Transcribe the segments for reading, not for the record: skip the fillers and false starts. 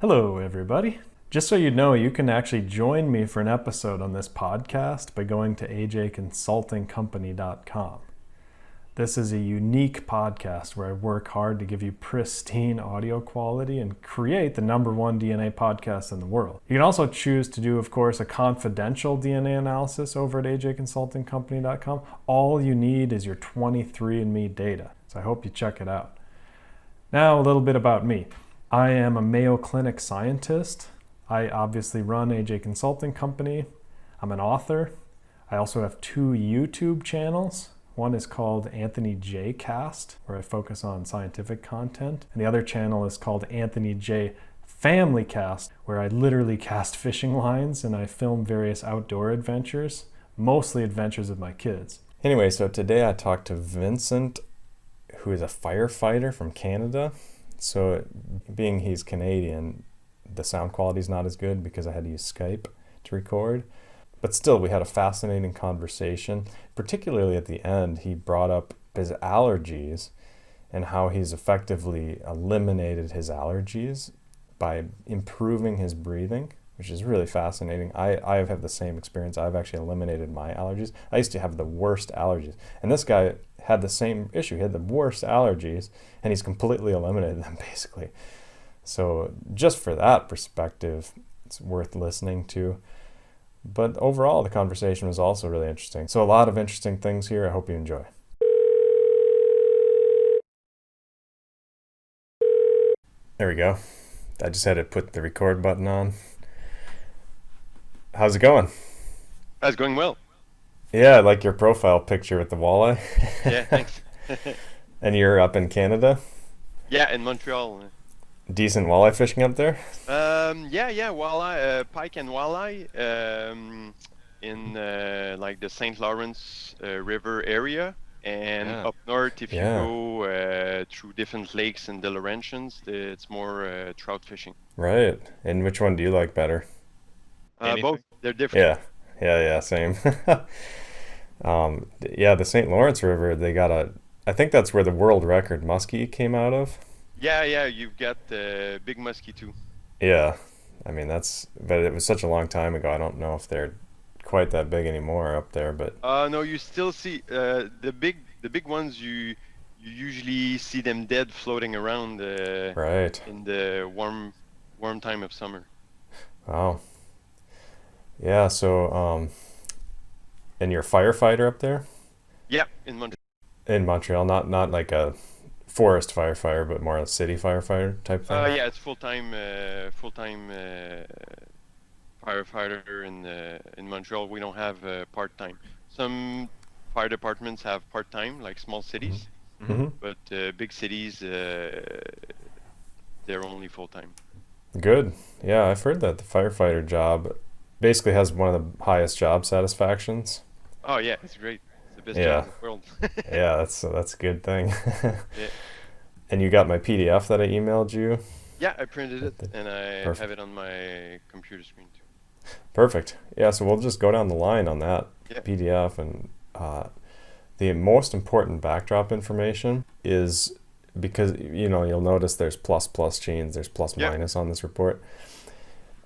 Hello, everybody. Just so you know, you can actually join me for an episode on this podcast by going to ajconsultingcompany.com. This is a unique podcast where I work hard to give you pristine audio quality and create the #1 DNA podcast in the world. You can also choose to do, of course, a confidential DNA analysis over at ajconsultingcompany.com. All you need is your 23andMe data. So I hope you check it out. Now, a little bit about me. I am a Mayo Clinic scientist. I obviously run AJ Consulting Company. I'm an author. I also have 2 YouTube channels. One is called Anthony J Cast, where I focus on scientific content. And the other channel is called Anthony J Family Cast, where I literally cast fishing lines and I film various outdoor adventures, mostly adventures of my kids. Anyway, so today I talked to Vincent, who is a firefighter from Canada. So being he's Canadian, the sound quality is not as good because I had to use Skype to record. But still, we had a fascinating conversation. Particularly at the end, he brought up his allergies and how he's effectively eliminated his allergies by improving his breathing, which is really fascinating. I have had the same experience. I've actually eliminated my allergies. I used to have the worst allergies. And this guy had the same issue. He had the worst allergies, and he's completely eliminated them, basically. So just for that perspective, it's worth listening to. But overall, the conversation was also really interesting. So a lot of interesting things here. I hope you enjoy. There we go. I just had to put the record button on. How's it going? That's going well. Yeah, I like your profile picture with the walleye. Yeah, thanks. And you're up in Canada? Yeah, in Montreal. Decent walleye fishing up there? Walleye, pike and walleye in like the St. Lawrence River area. And up north, if you go through different lakes in the Laurentians, it's more trout fishing. Right. And which one do you like better? Both. They're different. Yeah, same. The St. Lawrence River, they got I think that's where the world record muskie came out of. Yeah, you've got big muskie too. Yeah, I mean but it was such a long time ago. I don't know if they're quite that big anymore up there, but. No, you still see the big ones. You usually see them dead floating around. Right. In the warm time of summer. Wow. Yeah. So, and you're a firefighter up there? Yeah, in Montreal. In Montreal, not like a forest firefighter, but more a city firefighter type thing. Yeah, it's full-time firefighter in Montreal. We don't have part-time. Some fire departments have part-time, like small cities, but big cities, they're only full-time. Good. Yeah, I've heard that the firefighter job basically has one of the highest job satisfactions. Oh yeah, it's great. The best job in the world. Yeah, that's a good thing. Yeah. And you got my PDF that I emailed you? Yeah, I printed it and I have it on my computer screen too. Perfect. Yeah, so we'll just go down the line on that PDF. And the most important backdrop information is because, you'll notice there's plus genes, there's plus minus on this report.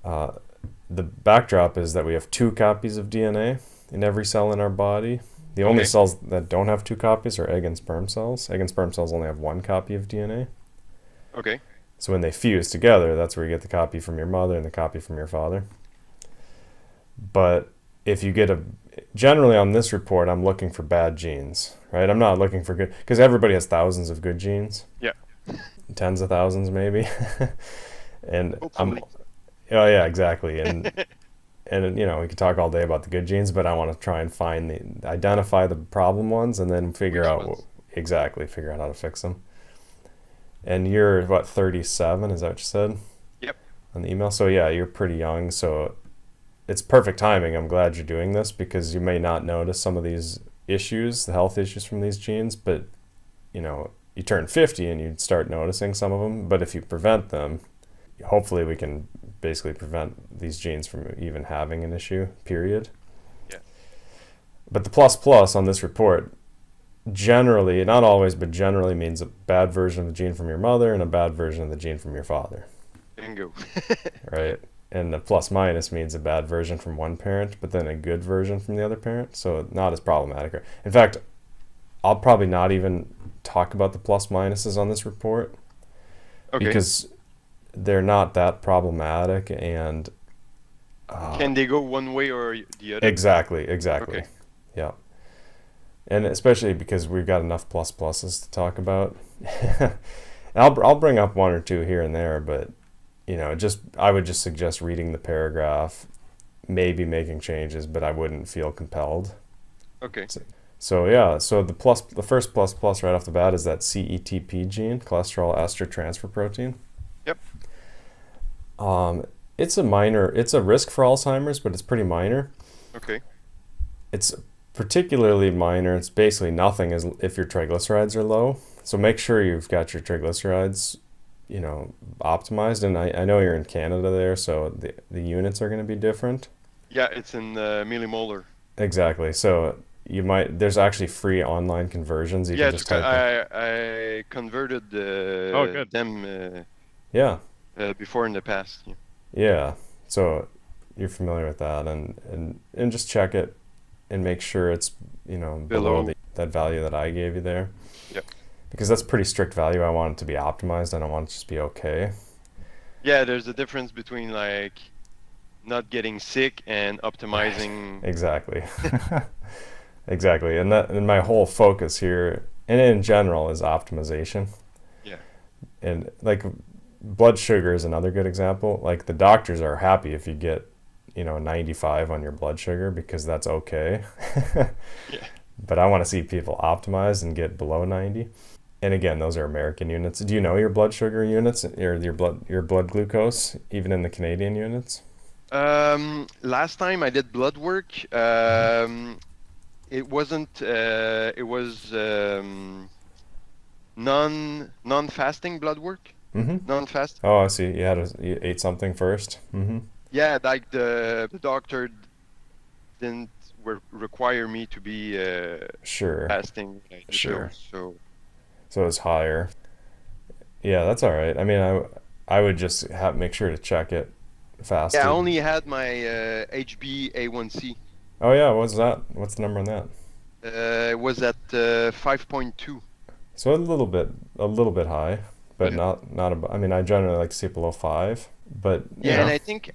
The backdrop is that we have 2 copies of DNA in every cell in our body. The only cells that don't have 2 copies are egg and sperm cells. Egg and sperm cells only have 1 copy of DNA. Okay. So when they fuse together, that's where you get the copy from your mother and the copy from your father. But if you get generally on this report, I'm looking for bad genes, right? I'm not looking for good, because everybody has thousands of good genes. Yeah. Tens of thousands, maybe. And hopefully. Oh yeah, exactly. And we could talk all day about the good genes, but I want to try and identify the problem ones and then figure out how to fix them. And you're, 37? Is that what you said? Yep. On the email? So yeah, you're pretty young, so it's perfect timing. I'm glad you're doing this because you may not notice some of these issues, the health issues from these genes, but you turn 50 and you start noticing some of them. But if you prevent them, hopefully we can basically prevent these genes from even having an issue, period. Yeah. But the plus on this report generally, not always, but generally means a bad version of the gene from your mother and a bad version of the gene from your father. Bingo. Right? And the plus minus means a bad version from one parent, but then a good version from the other parent. So not as problematic. In fact, I'll probably not even talk about the plus minuses on this report because they're not that problematic. And can they go one way or the other? Exactly. Okay. Yeah. And especially because we've got enough plus pluses to talk about. I'll bring up one or two here and there, but I would just suggest reading the paragraph, maybe making changes, but I wouldn't feel compelled. Okay. So the first plus right off the bat is that CETP gene, cholesterol ester transfer protein. Yep. It's a risk for Alzheimer's, but it's pretty minor. Okay. It's particularly minor. It's basically nothing if your triglycerides are low. So make sure you've got your triglycerides, optimized. And I know you're in Canada there, so the units are going to be different. Yeah, it's in millimolar. Exactly. So there's actually free online conversions. You can just type I converted them before in the past. Yeah. So you're familiar with that, and just check it and make sure it's below that value that I gave you there. Yep. Because that's pretty strict value. I want it to be optimized. I don't want it to just be okay. Yeah, there's a difference between like not getting sick and optimizing. Exactly. Exactly. And my whole focus here, and in general, is optimization. Yeah. And like blood sugar is another good example. Like the doctors are happy if you get 95 on your blood sugar because that's okay. Yeah. But I want to see people optimize and get below 90. And again, those are American units. Do you know your blood sugar units or your blood glucose, even in the Canadian units? Last time I did blood work, it wasn't. It was non-fasting blood work. Mm-hmm. Non-fast. Oh, I see. You ate something first. Mm-hmm. Yeah, like the doctor didn't require me to be fasting. Sure. So it's higher. Yeah, that's all right. I mean, I would just make sure to check it fasted. Yeah, I only had my HbA1c. Oh yeah, what's that? What's the number on that? It was at 5.2. So a little bit high, but not above. I mean, I generally like to see it below 5, but and I think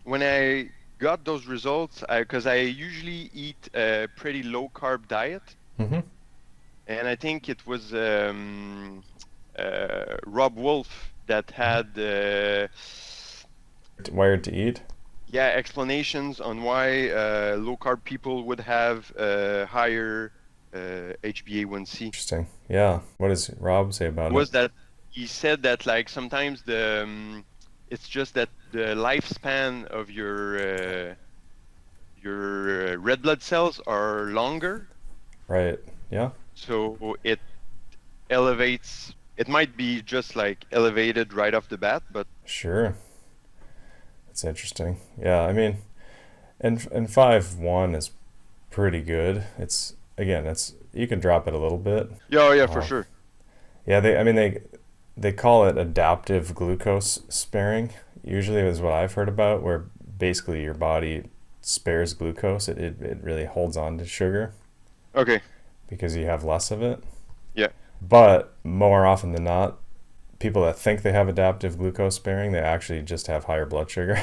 when I got those results, because I usually eat a pretty low carb diet, and I think it was Rob Wolf that had Wired to Eat. Yeah, explanations on why low carb people would have higher HbA1c. Interesting. Yeah. What does Rob say about it? Was that he said that like sometimes it's just that the lifespan of your red blood cells are longer. Right. Yeah. So it elevates. It might be just like elevated right off the bat, but sure. That's interesting. Yeah, I mean, and 5.1 is pretty good. It's you can drop it a little bit. Yeah, for sure. Yeah, they call it adaptive glucose sparing. Usually is what I've heard about, where basically your body spares glucose. It really holds on to sugar. Okay. Because you have less of it. Yeah. But more often than not, people that think they have adaptive glucose sparing, they actually just have higher blood sugar.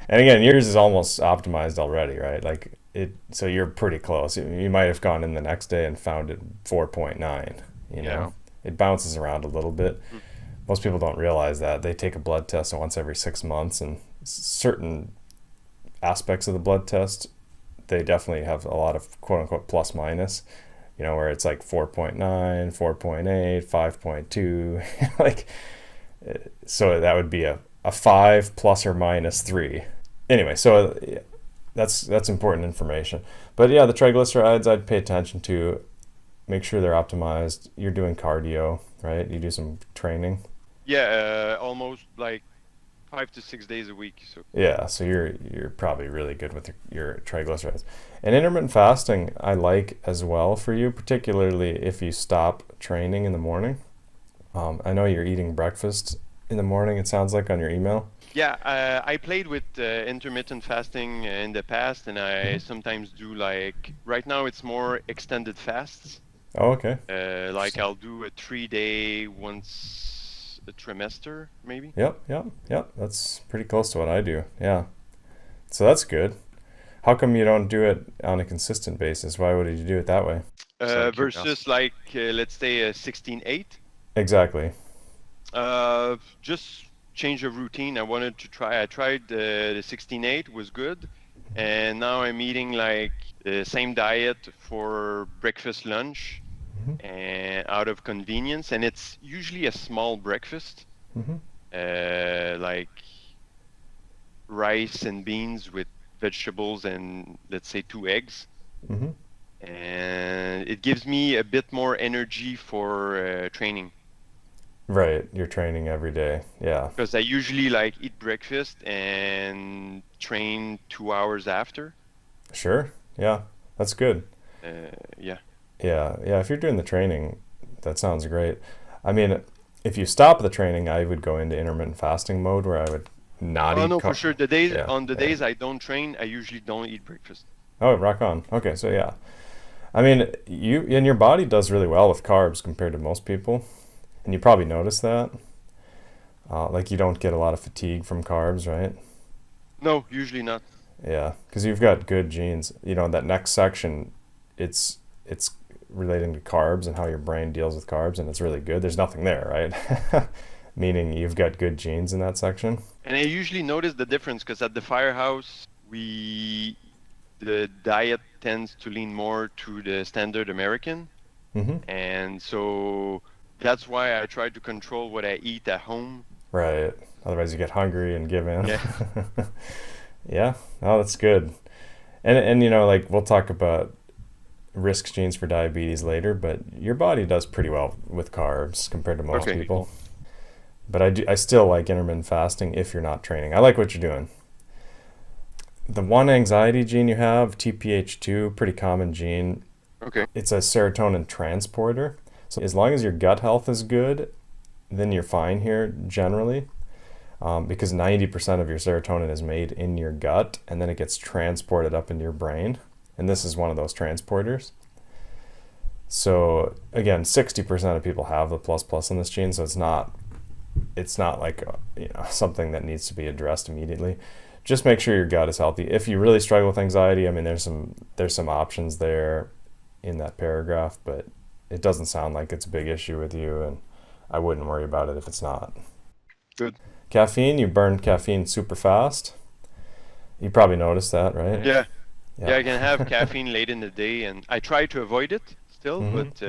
And again, yours is almost optimized already, right? Like so you're pretty close. You might have gone in the next day and found it 4.9. It bounces around a little bit. Most people don't realize that. They take a blood test once every 6 months, and certain aspects of the blood test, they definitely have a lot of quote unquote plus minus. Where it's like 4.9, 4.8, 5.2, like, so that would be a 5 plus or minus 3. Anyway, so that's important information. But yeah, the triglycerides I'd pay attention to, make sure they're optimized. You're doing cardio, right? You do some training. Yeah, almost like 5 to 6 days a week. So yeah, so you're probably really good with your triglycerides. And intermittent fasting I like as well for you, particularly if you stop training in the morning. I know you're eating breakfast in the morning, it sounds like, on your email. Yeah, I played with intermittent fasting in the past, and I sometimes do like, right now it's more extended fasts. Oh, okay. Like I'll do a 3-day once a trimester, maybe. Yep. That's pretty close to what I do. Yeah. So that's good. How come you don't do it on a consistent basis? Why would you do it that way? Versus like, let's say a 16-8. Exactly. Just change of routine. I tried the 16-8, was good. And now I'm eating like the same diet for breakfast, lunch, and out of convenience. And it's usually a small breakfast, like rice and beans with vegetables and let's say 2 eggs. And it gives me a bit more energy for training. Right, you're training every day. Yeah. Because I usually like eat breakfast and train 2 hours after. Sure. Yeah, that's good. Yeah. Yeah. If you're doing the training, that sounds great. I mean, if you stop the training, I would go into intermittent fasting mode where I would not eat. Oh no, for sure. The days days I don't train, I usually don't eat breakfast. Oh, rock on. Okay, so yeah. I mean, your body does really well with carbs compared to most people. And you probably notice that. Like you don't get a lot of fatigue from carbs, right? No, usually not. Yeah, because you've got good genes. You know, that next section, it's relating to carbs and how your brain deals with carbs, and it's really good. There's nothing there, right? Meaning you've got good genes in that section. And I usually notice the difference because at the firehouse, the diet tends to lean more to the standard American. And so that's why I try to control what I eat at home. Right. Otherwise you get hungry and give in. Yeah. Yeah. Oh, that's good. And you know, like we'll talk about risk genes for diabetes later, but your body does pretty well with carbs compared to most people. But I still like intermittent fasting if you're not training. I like what you're doing. The one anxiety gene you have, TPH2, pretty common gene. Okay. It's a serotonin transporter. So as long as your gut health is good, then you're fine here generally, because 90% of your serotonin is made in your gut and then it gets transported up into your brain. And this is one of those transporters. So again, 60% of people have the plus in this gene, so it's not like something that needs to be addressed immediately. Just make sure your gut is healthy. If you really struggle with anxiety, I mean, there's some options there in that paragraph, but it doesn't sound like it's a big issue with you, and I wouldn't worry about it if it's not. Good. Caffeine, you burn caffeine super fast. You probably noticed that, right? Yeah, I can have caffeine late in the day, and I try to avoid it still, but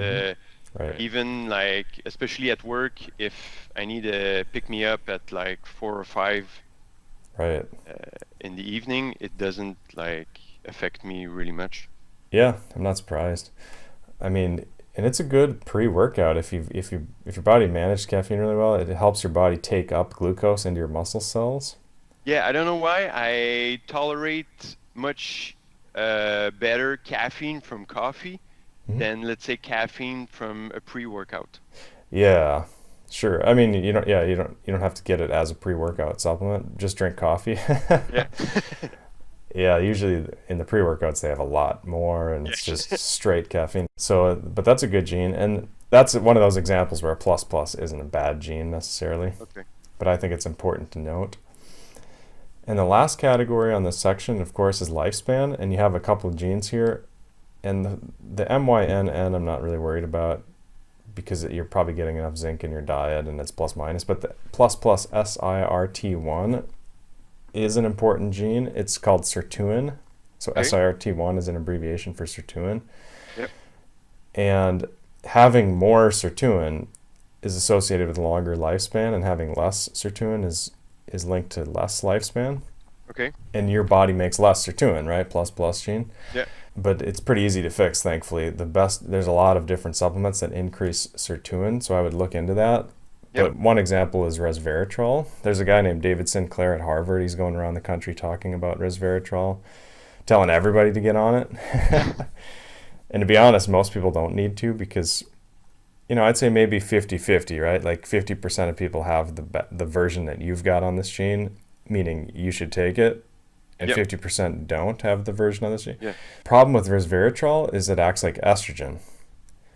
right. Even like, especially at work, if I need to pick me up at like 4 or 5 right. In the evening, it doesn't like affect me really much. Yeah, I'm not surprised. I mean, and it's a good pre-workout if your body managed caffeine really well. It helps your body take up glucose into your muscle cells. Yeah, I don't know why I tolerate much better caffeine from coffee than, let's say, caffeine from a pre-workout. Yeah, sure. I mean, you don't have to get it as a pre-workout supplement. Just drink coffee. Yeah. Yeah, usually in the pre-workouts they have a lot more, and it's just straight caffeine. So, but that's a good gene, and that's one of those examples where a plus isn't a bad gene necessarily. Okay. But I think it's important to note. And the last category on this section, of course, is lifespan, and you have a couple of genes here. And the MYNN I'm not really worried about because you're probably getting enough zinc in your diet, and it's plus minus. But the plus SIRT1 is an important gene. It's called sirtuin. So okay. SIRT1 is an abbreviation for sirtuin. Yep. And having more sirtuin is associated with longer lifespan, and having less sirtuin is linked to less lifespan. Okay. And your body makes less sirtuin, right? Plus gene. Yeah. But it's pretty easy to fix, thankfully. There's a lot of different supplements that increase sirtuin, so I would look into that. Yep. But one example is resveratrol. There's a guy named David Sinclair at Harvard. He's going around the country talking about resveratrol, telling everybody to get on it. And to be honest, most people don't need to because, I'd say maybe 50-50, right? Like 50% of people have the version that you've got on this gene, meaning you should take it, and 50% don't have the version on this gene. Yeah. Problem with resveratrol is it acts like estrogen.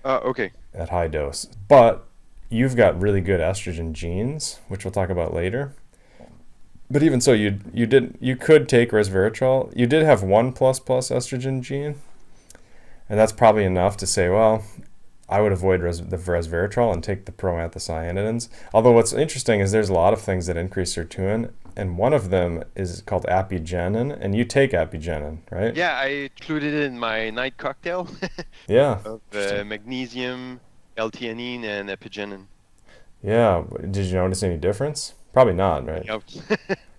Okay. At high dose. But you've got really good estrogen genes, which we'll talk about later. But even so, you could take resveratrol. You did have 1++ estrogen gene, and that's probably enough to say, well, I would avoid the resveratrol and take the proanthocyanidins. Although what's interesting is there's a lot of things that increase sirtuin, and one of them is called apigenin, and you take apigenin, right? Yeah, I included it in my night cocktail. Yeah. Of magnesium, L-theanine, and apigenin. Yeah. Did you notice any difference? Probably not, right? Yep.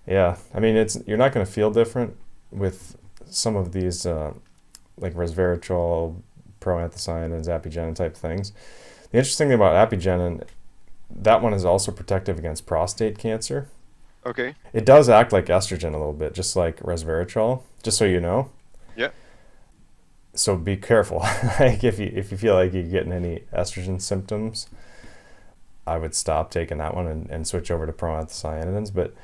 Yeah. I mean, you're not going to feel different with some of these like resveratrol, proanthocyanins, apigenin type things. The interesting thing about apigenin, that one is also protective against prostate cancer. Okay. It does act like estrogen a little bit, just like resveratrol, just so you know. Yeah. So be careful. Like if you feel like you're getting any estrogen symptoms, I would stop taking that one and switch over to proanthocyanidins. But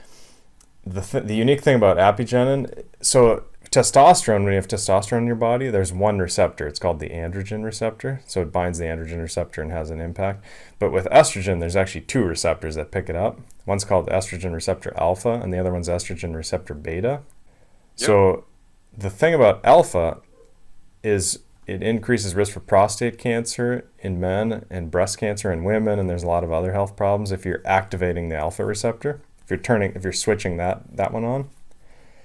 the unique thing about apigenin, so testosterone, when you have testosterone in your body, there's one receptor. It's called the androgen receptor. So it binds the androgen receptor and has an impact. But with estrogen, there's actually two receptors that pick it up. One's called estrogen receptor alpha, and the other one's estrogen receptor beta. Yep. So the thing about alpha is it increases risk for prostate cancer in men and breast cancer in women, and there's a lot of other health problems if you're activating the alpha receptor. If you're switching that one on.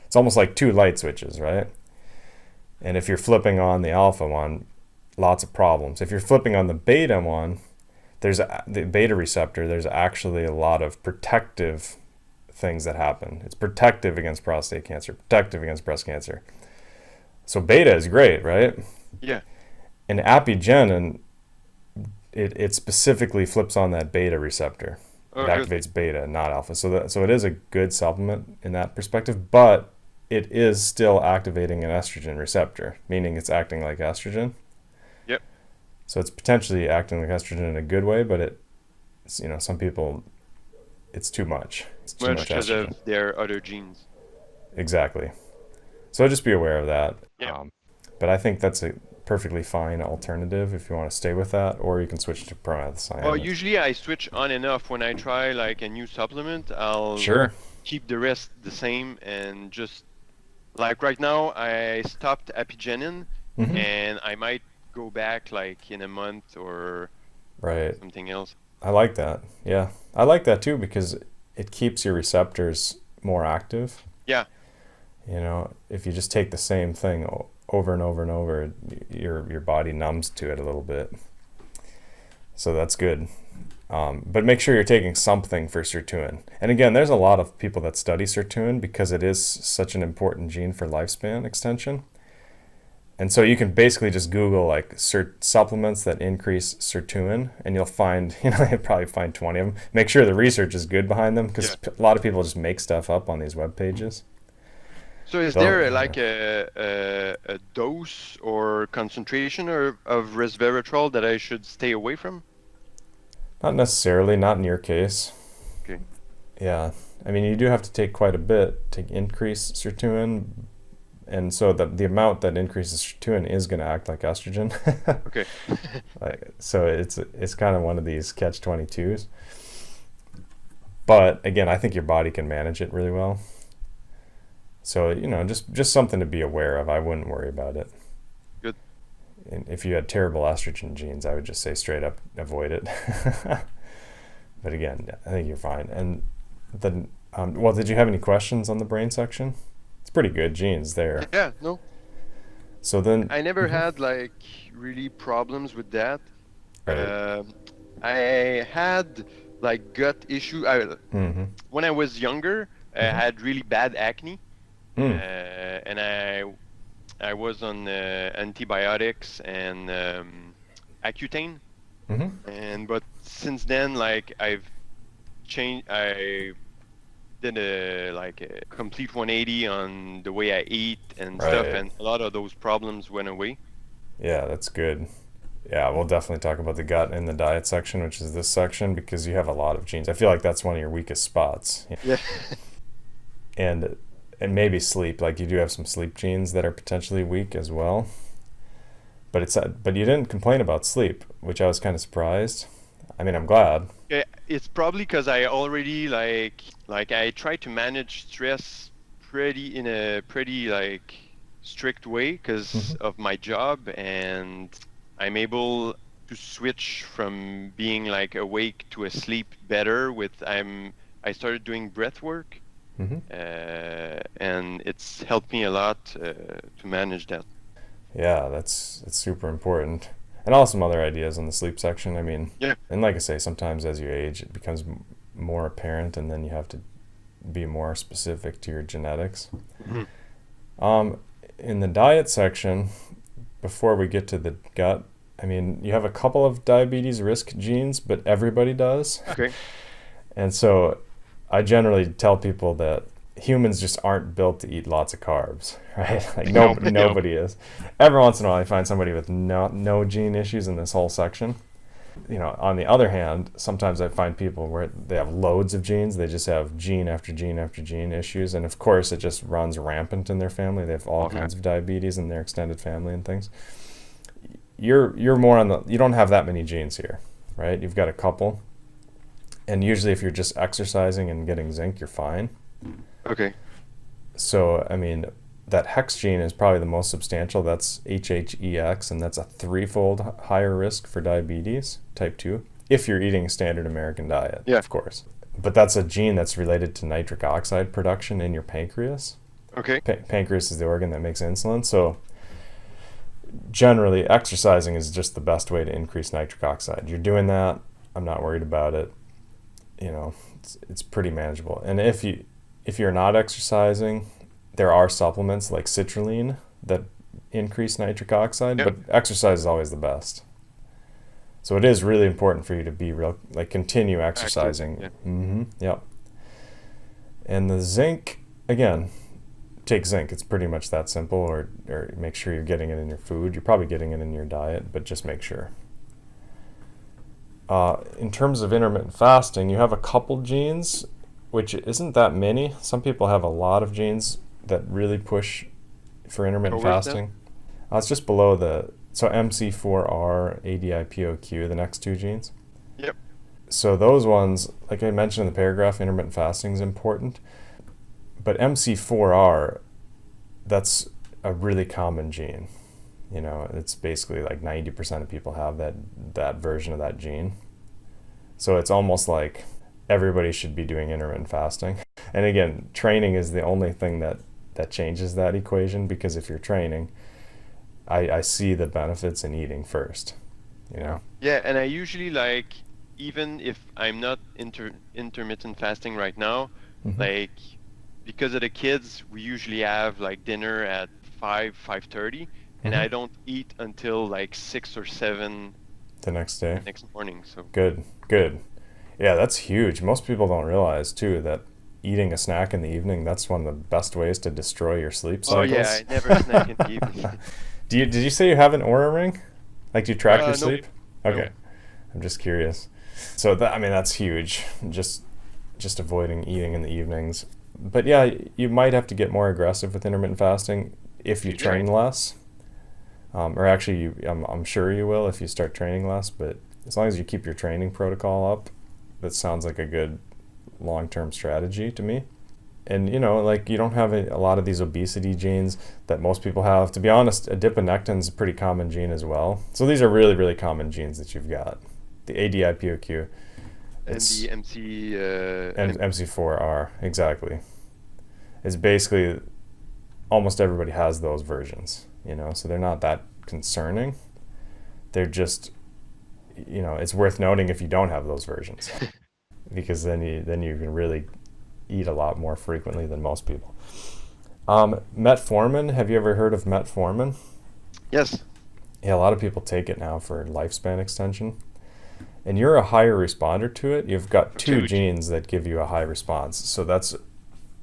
It's almost like two light switches, right? And if you're flipping on the alpha one, lots of problems. If you're flipping on the beta one, the beta receptor, there's actually a lot of protective things that happen. It's protective against prostate cancer, protective against breast cancer. So beta is great, right? Yeah. And apigenin, it specifically flips on that beta receptor. It activates beta, not alpha. So it is a good supplement in that perspective, but it is still activating an estrogen receptor, meaning it's acting like estrogen. Yep. So it's potentially acting like estrogen in a good way, but it's, some people, it's too much. It's too much because estrogen. of their other genes. Exactly. So just be aware of that. Yeah. But I think that's a perfectly fine alternative if you want to stay with that, or you can switch to proanthocyanins. Well, usually I switch on and off when I try like a new supplement. I'll keep the rest the same, and just like right now I stopped apigenin, and I might go back like in a month or something else. I like that. Yeah, I like that too because it keeps your receptors more active. Yeah. If you just take the same thing over and over and over, your body numbs to it a little bit. So that's good. But make sure you're taking something for sirtuin. And again, there's a lot of people that study sirtuin because it is such an important gene for lifespan extension. And so you can basically just Google like supplements that increase sirtuin, and you'll find, you'll probably find 20 of them. Make sure the research is good behind them because a lot of people just make stuff up on these web pages. So is there like a dose or concentration of resveratrol that I should stay away from? Not necessarily, not in your case. Okay. Yeah. I mean, you do have to take quite a bit to increase sirtuin. And so the amount that increases sirtuin is going to act like estrogen. Okay. So it's kind of one of these catch-22s. But again, I think your body can manage it really well. So, just something to be aware of. I wouldn't worry about it. Good. And if you had terrible estrogen genes, I would just say straight up avoid it. But again, I think you're fine. And then, did you have any questions on the brain section? It's pretty good genes there. Yeah, no. So then... I never had, like, really problems with that. Right. I had, like, gut issue. When I was younger, I had really bad acne. And I was on antibiotics and Accutane, but since then, like I've changed. I did a complete 180 on the way I eat and stuff, and a lot of those problems went away. Yeah, that's good. Yeah, we'll definitely talk about the gut in the diet section, which is this section, because you have a lot of genes. I feel like that's one of your weakest spots. Yeah. And maybe sleep. Like you do have some sleep genes that are potentially weak as well. But you didn't complain about sleep, which I was kind of surprised. I mean, I'm glad. Yeah, it's probably because I already like I try to manage stress in a pretty like strict way because of my job, and I'm able to switch from being like awake to asleep better I started doing breath work, and it's helped me a lot to manage that. Yeah, it's super important. And also some other ideas on the sleep section. I mean, yeah. And like I say, sometimes as you age, it becomes more apparent, and then you have to be more specific to your genetics. In the diet section, before we get to the gut, I mean, you have a couple of diabetes risk genes, but everybody does. Okay. And so I generally tell people that humans just aren't built to eat lots of carbs, right? Like nobody is. Every once in a while I find somebody with no gene issues in this whole section. On the other hand, sometimes I find people where they have loads of genes. They just have gene after gene after gene issues, and of course it just runs rampant in their family. They have all kinds of diabetes in their extended family and things. You're more you don't have that many genes here, right? You've got a couple, and usually if you're just exercising and getting zinc, you're fine. Okay. So, I mean, that HEX gene is probably the most substantial. That's HHEX, and that's a 3-fold higher risk for diabetes type 2 if you're eating a standard American diet, of course. But that's a gene that's related to nitric oxide production in your pancreas. Okay. Pancreas is the organ that makes insulin. So generally, exercising is just the best way to increase nitric oxide. You're doing that. I'm not worried about it. It's pretty manageable. And if you're not exercising, there are supplements like citrulline that increase nitric oxide, but exercise is always the best. So it is really important for you to continue exercising. Yep. And the zinc, again, take zinc. It's pretty much that simple, or make sure you're getting it in your food. You're probably getting it in your diet, but just make sure. In terms of intermittent fasting, you have a couple genes, which isn't that many. Some people have a lot of genes that really push for intermittent fasting. It's just below MC4R, ADIPOQ, the next two genes. Yep. So those ones, like I mentioned in the paragraph, intermittent fasting is important. But MC4R, that's a really common gene. It's basically like 90% of people have that version of that gene. So it's almost like everybody should be doing intermittent fasting. And again, training is the only thing that changes that equation, because if you're training, I see the benefits in eating first, Yeah, and I usually even if I'm not intermittent fasting right now, because of the kids, we usually have dinner at 5:30, and I don't eat until 6 or 7 the next day, next morning. So good. Yeah, that's huge. Most people don't realize too that eating a snack in the evening, that's one of the best ways to destroy your sleep cycles. Oh yeah, I never snack in the evening. Did you say you have an Oura ring? Do you track your sleep? No. Okay. I'm just curious. So that's huge. Just avoiding eating in the evenings. But yeah, you might have to get more aggressive with intermittent fasting if you train less. Or actually, I'm sure you will if you start training less. But as long as you keep your training protocol up, that sounds like a good long-term strategy to me. And you don't have a lot of these obesity genes that most people have. To be honest, adiponectin is a pretty common gene as well. So these are really, really common genes that you've got. The ADIPOQ. And the MC4R, exactly. It's basically almost everybody has those versions, so they're not that concerning. They're just, it's worth noting if you don't have those versions, because then you can really eat a lot more frequently than most people. Metformin, have you ever heard of metformin? Yes. Yeah, a lot of people take it now for lifespan extension. And you're a higher responder to it. You've got two genes that give you a high response. So that's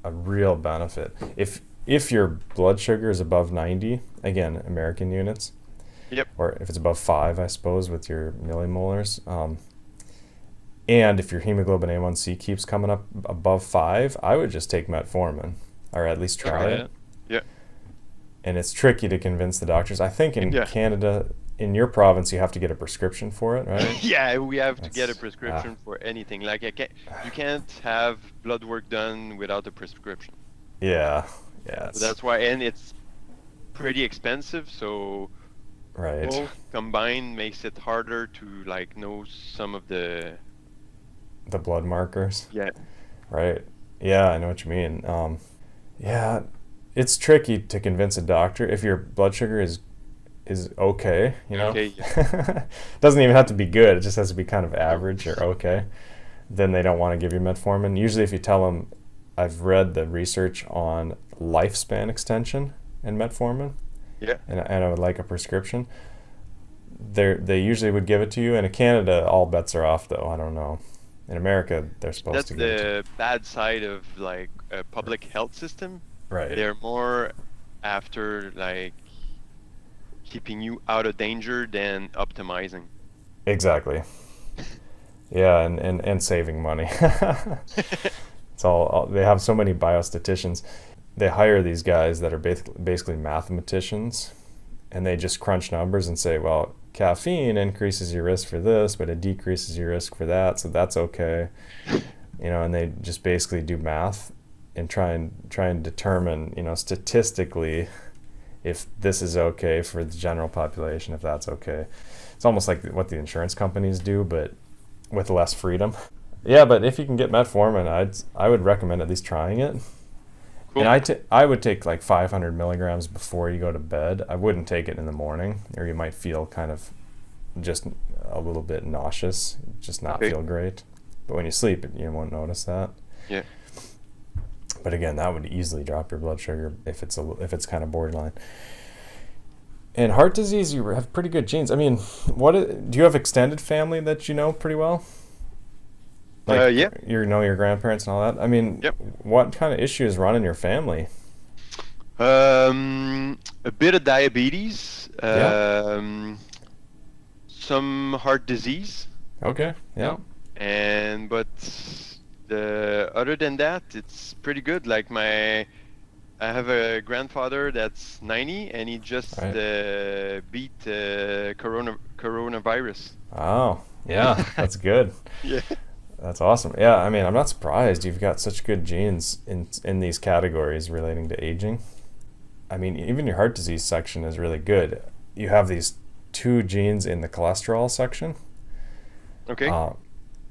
a real benefit. If your blood sugar is above 90, again, American units, Yep. or if it's above 5, I suppose, with your millimolars. And if your hemoglobin A1C keeps coming up above 5, I would just take metformin, or at least try it. Yeah. And it's tricky to convince the doctors. I think in Yeah. Canada, in your province, you have to get a prescription for it, right? Yeah, we have to get a prescription for anything. Like you can't have blood work done without a prescription. Yeah. So that's why, and it's pretty expensive. So right. both combined makes it harder to like know some of the blood markers. Yeah. Right. Yeah, I know what you mean. Yeah, it's tricky to convince a doctor if your blood sugar is okay, you know. Okay, yeah. Doesn't even have to be good. It just has to be kind of average or okay. Then they don't want to give you metformin. Usually if you tell them, I've read the research on lifespan extension and metformin. Yeah. And I would like a prescription. They usually would give it to you. And in Canada, all bets are off, though. I don't know. In America, they're supposed to give it to you. That's the bad side of like a public health system. Right. They're more after like keeping you out of danger than optimizing. Exactly. Yeah, and saving money. It's all they have so many biostatisticians. They hire these guys that are basically mathematicians, and they just crunch numbers and say, well, caffeine increases your risk for this, but it decreases your risk for that, so that's okay. You know, and they just basically do math and try and determine, you know, statistically if this is okay for the general population, if that's okay. It's almost like what the insurance companies do, but with less freedom. Yeah, but if you can get metformin, I would recommend at least trying it. Cool. And I would take like 500 milligrams before you go to bed. I wouldn't take it in the morning, or you might feel kind of just a little bit nauseous, just not feel great. But when you sleep, you won't notice that. Yeah. But again, that would easily drop your blood sugar if it's kind of borderline. And heart disease, you have pretty good genes. I mean, do you have extended family that you know pretty well? Like, yeah. You know your grandparents and all that. I mean, yep. What kind of issues run in your family? A bit of diabetes. Some heart disease. Okay. Yeah. But other than that, it's pretty good. Like I have a grandfather that's 90, and he just beat coronavirus. Oh, yeah, that's good. Yeah. That's awesome. Yeah, I mean, I'm not surprised you've got such good genes in these categories relating to aging. I mean, even your heart disease section is really good. You have these 2 genes in the cholesterol section. Okay.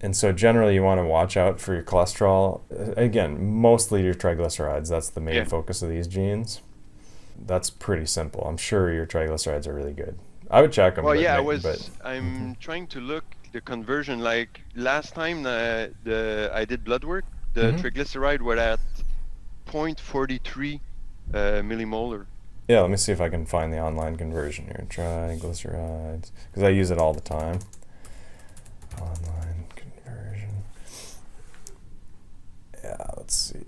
And so generally you want to watch out for your cholesterol. Again, mostly your triglycerides. That's the main focus of these genes. That's pretty simple. I'm sure your triglycerides are really good. I would check them. Well, I'm trying to look the conversion. Like last time I did blood work, the triglyceride were at 0.43 millimolar. Yeah, let me see if I can find the online conversion here. Triglycerides, because I use it all the time. Online conversion. Yeah, let's see.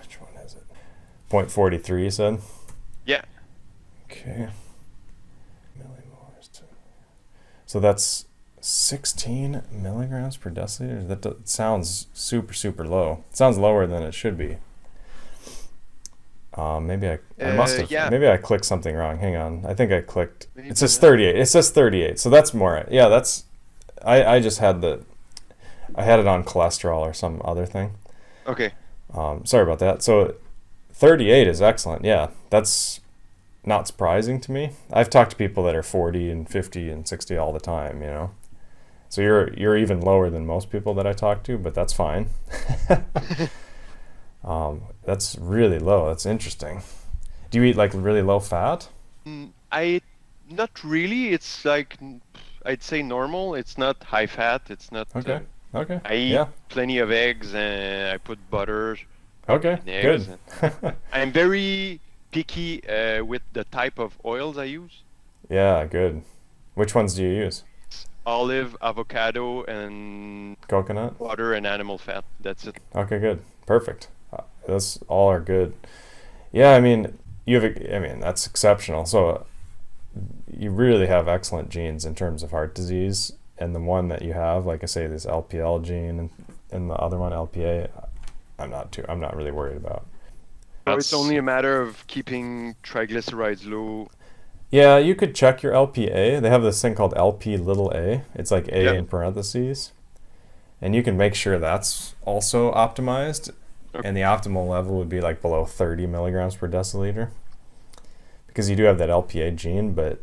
Which one is it? 0.43, you said? Yeah. Okay. Millimolars. So that's 16 milligrams per deciliter. That sounds super, super low. It sounds lower than it should be. Maybe I must have. Yeah. Maybe I clicked something wrong. Hang on. I think I clicked. It says 38. It says 38. So that's more. Yeah, that's. I just had I had it on cholesterol or some other thing. Okay. Sorry about that. So 38 is excellent. Yeah, that's not surprising to me. I've talked to people that are 40 and 50 and 60 all the time, you know. So you're even lower than most people that I talk to, but that's fine. That's really low. That's interesting. Do you eat like really low fat? Not really. It's like I'd say normal. It's not high fat. It's not. Okay. Okay. I eat plenty of eggs, and I put butter. Okay. Good. I'm very picky with the type of oils I use. Yeah. Good. Which ones do you use? Olive, avocado, and coconut. Butter and animal fat. That's it. Okay. Good. Perfect. Those all are good. Yeah. I mean, that's exceptional. So you really have excellent genes in terms of heart disease. And the one that you have, like I say, this LPL gene and the other one, LPA, I'm not really worried about. So it's only a matter of keeping triglycerides low. Yeah, you could check your LPA. They have this thing called LP little a. It's like A in parentheses. And you can make sure that's also optimized. Okay. And the optimal level would be like below 30 milligrams per deciliter. Because you do have that LPA gene, but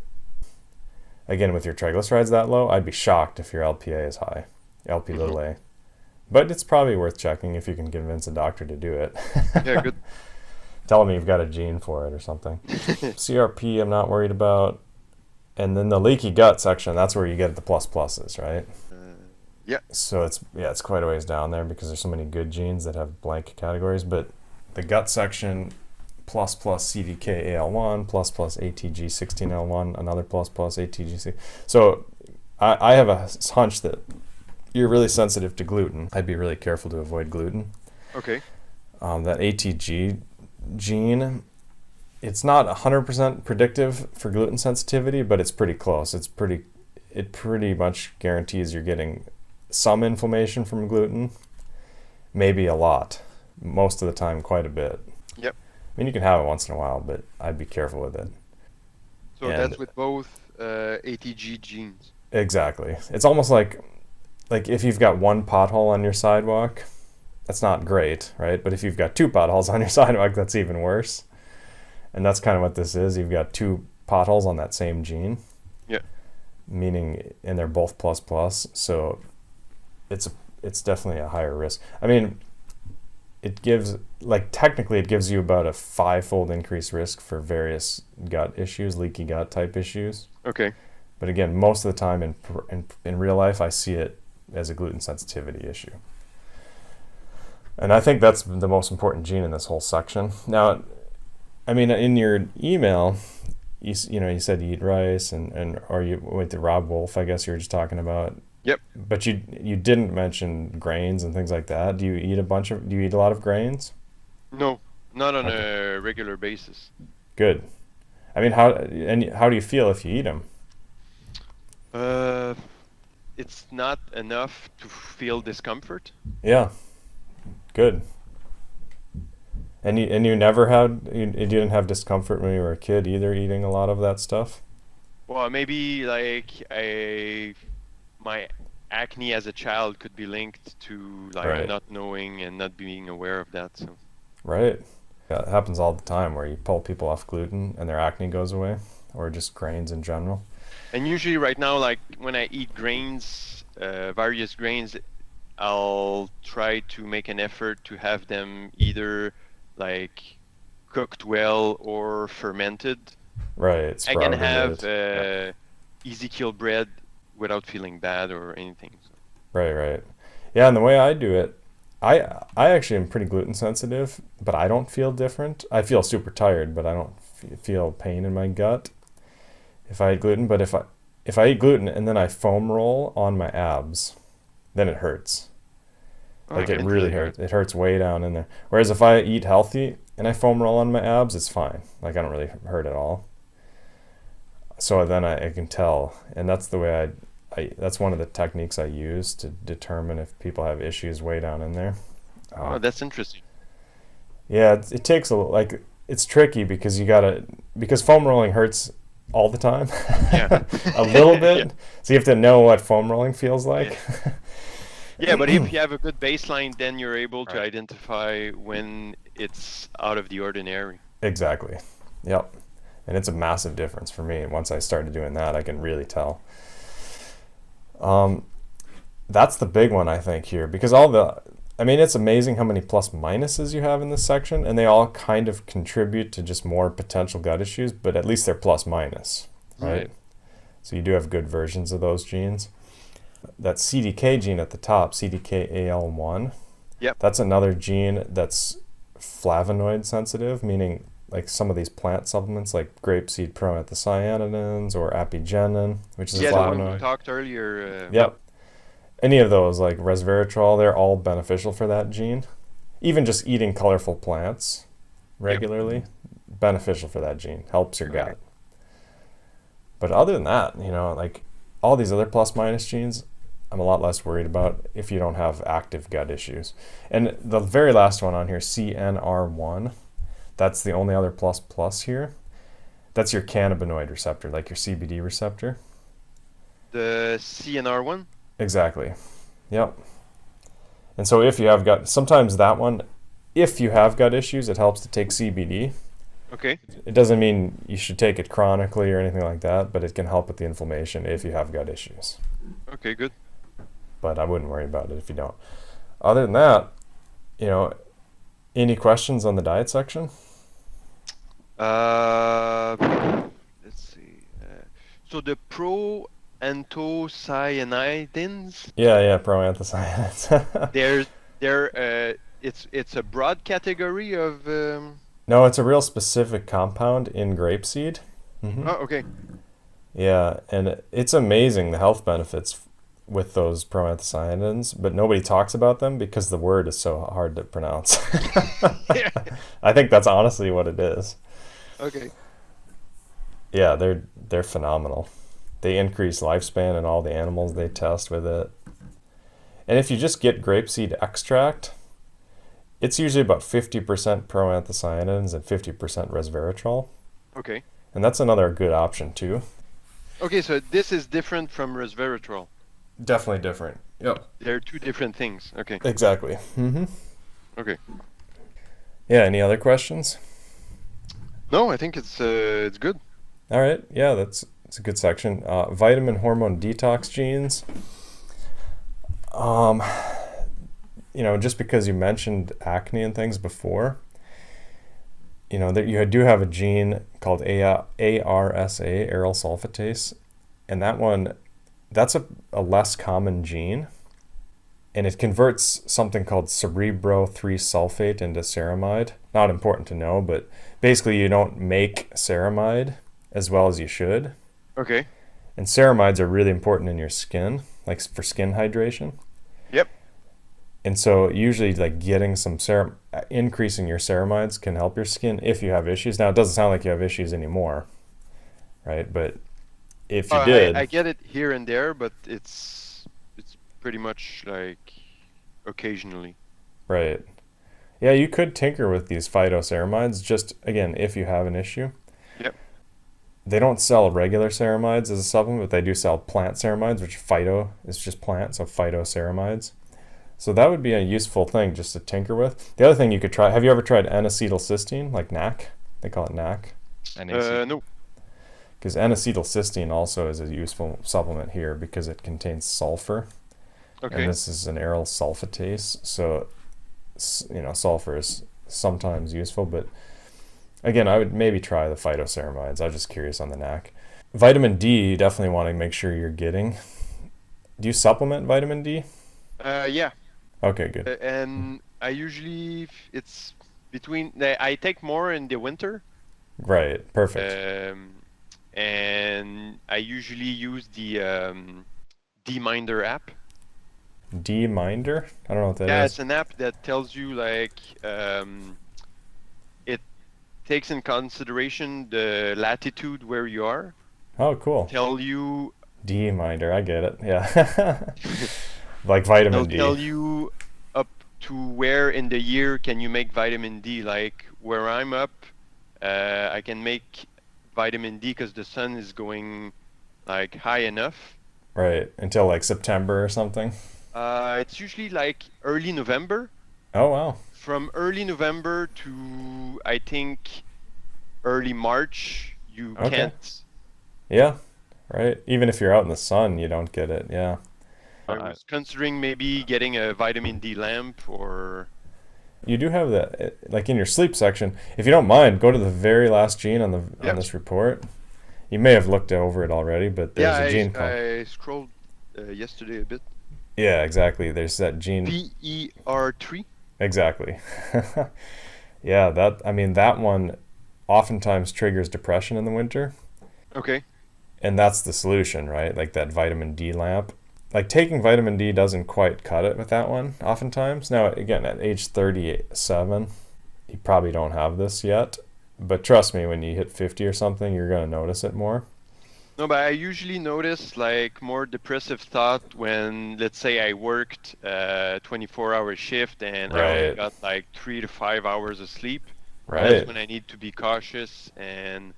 again, with your triglycerides that low, I'd be shocked if your LPA is high, LP little a. But it's probably worth checking if you can convince a doctor to do it. Yeah, good. Tell me you've got a gene for it or something. CRP, I'm not worried about. And then the leaky gut section, that's where you get the pluses, right? Yeah. So it's quite a ways down there because there's so many good genes that have blank categories. But the gut section, plus CDKAL1, plus ATG16L1, another plus ATGC. So I have a hunch that you're really sensitive to gluten. I'd be really careful to avoid gluten. Okay. That ATG gene, it's not 100% predictive for gluten sensitivity, but it's pretty close. It pretty much guarantees you're getting some inflammation from gluten, maybe a lot, most of the time quite a bit. Yep. I mean, you can have it once in a while, but I'd be careful with it. So that's with both ATG genes. Exactly. It's almost like if you've got one pothole on your sidewalk, that's not great, right? But if you've got two potholes on your sidewalk, that's even worse. And that's kind of what this is. You've got two potholes on that same gene. Yeah. Meaning, and they're both plus. So it's definitely a higher risk. I mean, technically it gives you about a 5-fold increased risk for various gut issues, leaky gut type issues. Okay. But again, most of the time in real life, I see it as a gluten sensitivity issue. And I think that's the most important gene in this whole section. Now, I mean, in your email, you said you eat rice or you with the Rob Wolf, I guess you were just talking about. Yep. But you didn't mention grains and things like that. Do you eat a lot of grains? No, not on a regular basis. Good. I mean, how do you feel if you eat them? It's not enough to feel discomfort. Yeah. Good. And you didn't have discomfort when you were a kid either, eating a lot of that stuff? Well, maybe my acne as a child could be linked to not knowing and not being aware of that. So. Right. Yeah, it happens all the time where you pull people off gluten and their acne goes away, or just grains in general. And usually right now, like when I eat grains, various grains, I'll try to make an effort to have them either like cooked well or fermented. Right. I can have Ezekiel bread without feeling bad or anything. So. Right. Yeah, and the way I do it, I actually am pretty gluten sensitive, but I don't feel different. I feel super tired, but I don't feel pain in my gut if I eat gluten. But if I eat gluten and then I foam roll on my abs, then it hurts. Like it really hurts. It hurts way down in there. Whereas if I eat healthy and I foam roll on my abs, it's fine. Like I don't really hurt at all. So then I can tell, and that's the way that's one of the techniques I use to determine if people have issues way down in there. Oh, that's interesting. Yeah, it takes it's tricky because because foam rolling hurts all the time. Yeah. A little bit. Yeah. So you have to know what foam rolling feels like. Yeah. Yeah, but if you have a good baseline, then you're able to identify when it's out of the ordinary. Exactly. Yep. And it's a massive difference for me. Once I started doing that, I can really tell. That's the big one, I think, here. Because it's amazing how many plus minuses you have in this section, and they all kind of contribute to just more potential gut issues, but at least they're plus minus, right? So you do have good versions of those genes. That CDK gene at the top, CDKAL1, that's another gene that's flavonoid sensitive, meaning like some of these plant supplements like grapeseed proanthocyanidins or apigenin, which is a flavonoid. The one we talked earlier. Yep. Any of those like resveratrol, they're all beneficial for that gene. Even just eating colorful plants regularly, beneficial for that gene, helps your gut. But other than that, like all these other plus minus genes, I'm a lot less worried about if you don't have active gut issues. And the very last one on here, CNR1, that's the only other plus plus here. That's your cannabinoid receptor, like your CBD receptor. The CNR1? Exactly. Yep. And so if you have gut, sometimes that one, if you have gut issues, it helps to take CBD. Okay. It doesn't mean you should take it chronically or anything like that, but it can help with the inflammation if you have gut issues. Okay, good. But I wouldn't worry about it if you don't. Other than that, any questions on the diet section? Let's see. So the proanthocyanidins. Yeah, proanthocyanins. It's a broad category of. No, it's a real specific compound in grapeseed. Oh, okay. Yeah, and it's amazing the health benefits with those proanthocyanins, but nobody talks about them because the word is so hard to pronounce. I think that's honestly what it is. Okay. Yeah, they're phenomenal. They increase lifespan in all the animals they test with it. And if you just get grapeseed extract, it's usually about 50% proanthocyanins and 50% resveratrol. Okay. And that's another good option too. Okay, so this is different from resveratrol. Definitely different. Yep. They're two different things. Okay. Exactly. Okay. Yeah, any other questions? No, I think it's good. All right. Yeah, it's a good section. Vitamin hormone detox genes. Just because you mentioned acne and things before, that you do have a gene called ARSA, aryl sulfatase, and that's a less common gene, and it converts something called cerebro-3-sulfate into ceramide. Not important to know, but basically you don't make ceramide as well as you should. Okay. And ceramides are really important in your skin, like for skin hydration. Yep. And so usually like getting some increasing your ceramides can help your skin if you have issues. Now it doesn't sound like you have issues anymore, right? But if you did, I get it here and there, but it's pretty much like occasionally. Right. Yeah, you could tinker with these phytoceramides, just again if you have an issue. Yep. They don't sell regular ceramides as a supplement, but they do sell plant ceramides, which phyto is just plant, so phytoceramides. So that would be a useful thing just to tinker with. The other thing you could try, have you ever tried N-acetylcysteine, like NAC? They call it NAC. No. Because N-acetylcysteine also is a useful supplement here because it contains sulfur. Okay. And this is an aryl sulfatase, so sulfur is sometimes useful, but again, I would maybe try the phytoceramides. I was just curious on the NAC. Vitamin D, you definitely want to make sure you're getting. Do you supplement vitamin D? Yeah. Okay, good. And I usually it's between I take more in the winter. Right. Perfect. And I usually use the D-Minder app. D-Minder? I don't know what that is. Yeah, it's an app that tells you like it takes in consideration the latitude where you are. Oh, cool. Tell you D-Minder, I get it. Yeah. Like vitamin D. They'll tell you up to where in the year can you make vitamin D. Like where I'm up, I can make vitamin D because the sun is going like high enough. Right, until like September or something. It's usually like early November. Oh, wow. From early November to I think early March, you can't. Yeah, right. Even if you're out in the sun, you don't get it. Yeah. I was considering maybe getting a vitamin D lamp or. You do have that, like in your sleep section. If you don't mind, go to the very last gene on this report. You may have looked over it already, but there's a gene called. I scrolled yesterday a bit. Yeah, exactly. There's that gene. PER3. Exactly. Yeah, that one oftentimes triggers depression in the winter. Okay. And that's the solution, right? Like that vitamin D lamp. Like taking vitamin D doesn't quite cut it with that one oftentimes. Now, again, at age 37, you probably don't have this yet. But trust me, when you hit 50 or something, you're going to notice it more. No, but I usually notice like more depressive thought when, let's say, I worked 24-hour shift and I only Right. got like 3 to 5 hours of sleep. That's Right. when I need to be cautious, and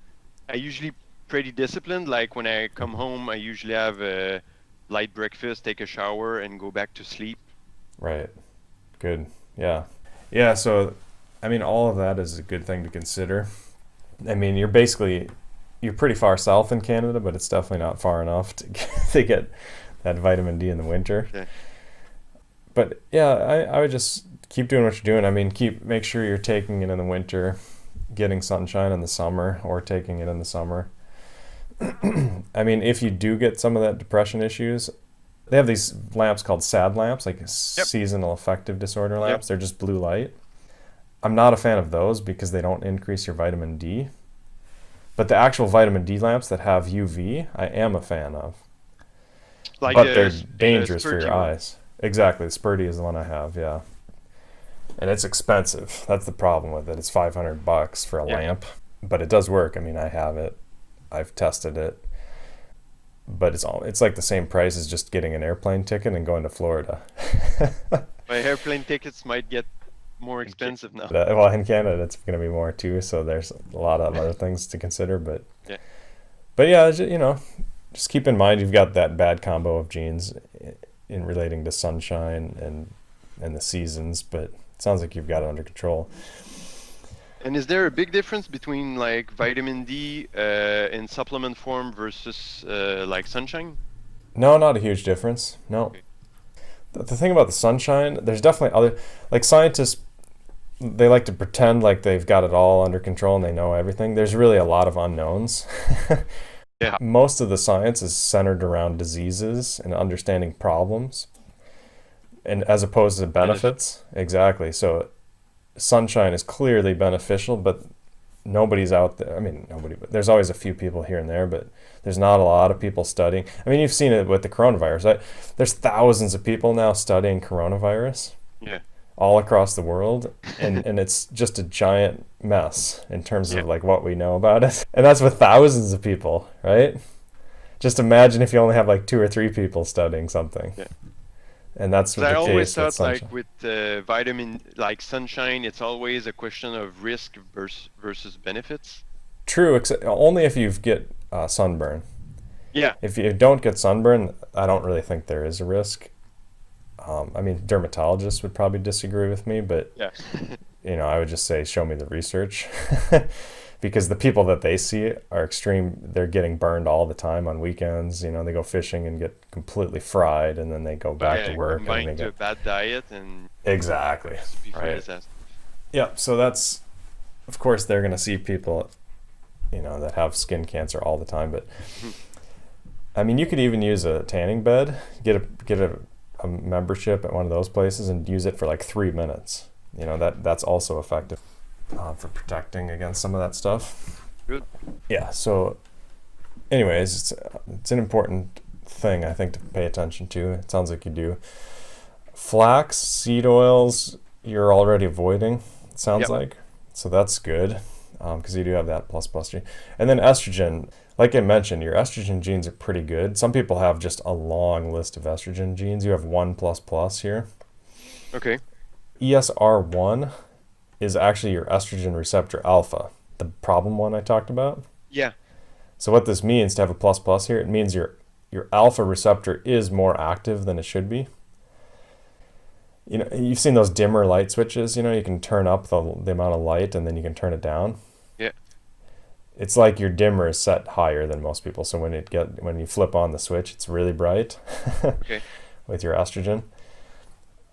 I usually pretty disciplined. Like when I come home, I usually have a light breakfast, take a shower, and go back to sleep. Right. Good. Yeah. Yeah. So, I mean, all of that is a good thing to consider. I mean, you're pretty far south in Canada, but it's definitely not far enough to get that vitamin D in the winter. Yeah. But yeah, I would just keep doing what you're doing. I mean, make sure you're taking it in the winter, getting sunshine in the summer, or taking it in the summer. I mean, if you do get some of that depression issues, they have these lamps called SAD lamps, like seasonal affective disorder lamps. They're just blue light. I'm not a fan of those because they don't increase your vitamin D. But the actual vitamin D lamps that have UV, I am a fan of. Like but they're dangerous for your one. eyes. Exactly. The Spurdy is the one I have, yeah. And it's expensive. That's the problem with it. It's $500 for a lamp. But it does work. I mean, I have it. I've tested it. But it's like the same price as just getting an airplane ticket and going to Florida. My airplane tickets might get more expensive now. Well, in Canada, it's going to be more too. So there's a lot of other things to consider. But yeah, just keep in mind you've got that bad combo of genes in relating to sunshine and the seasons. But it sounds like you've got it under control. And is there a big difference between like vitamin D in supplement form versus like sunshine? No, not a huge difference. No. Okay. The thing about the sunshine, there's definitely other, like scientists, they like to pretend like they've got it all under control and they know everything. There's really a lot of unknowns. Yeah. Most of the science is centered around diseases and understanding problems, and as opposed to benefits. Exactly. So sunshine is clearly beneficial, but nobody's out there. I mean, nobody, but there's always a few people here and there, but there's not a lot of people studying. I mean, you've seen it with the coronavirus, right? There's thousands of people now studying coronavirus. Yeah. All across the world, and it's just a giant mess in terms of like what we know about it. And that's with thousands of people, right? Just imagine if you only have like 2 or 3 people studying something. Yeah. And that's what I the always case with thought sunshine. like with vitamin, like sunshine, it's always a question of risk versus benefits. True, except only if you get sunburn. Yeah. If you don't get sunburn, I don't really think there is a risk. I mean, dermatologists would probably disagree with me, but I would just say, show me the research. Because the people that they see are extreme. They're getting burned all the time on weekends. They go fishing and get completely fried, and then they go back to work. Combined to a bad diet and exactly right. Yeah, so that's, of course, they're going to see people, that have skin cancer all the time. But I mean, you could even use a tanning bed. Get a membership at one of those places and use it for like 3 minutes. That's also effective for protecting against some of that stuff. Good. Yeah. So, anyways, it's an important thing I think to pay attention to. It sounds like you do. Flax, seed oils, you're already avoiding. It sounds like, so that's good because you do have that plus gene. And then estrogen. Like I mentioned, your estrogen genes are pretty good. Some people have just a long list of estrogen genes. You have 1++ here. Okay. ESR1 is actually your estrogen receptor alpha, the problem one I talked about. Yeah. So what this means to have a ++ here, it means your alpha receptor is more active than it should be. You've seen those dimmer light switches. You can turn up the amount of light and then you can turn it down. Yeah. It's like your dimmer is set higher than most people. So when you flip on the switch, it's really bright. Okay. With your estrogen.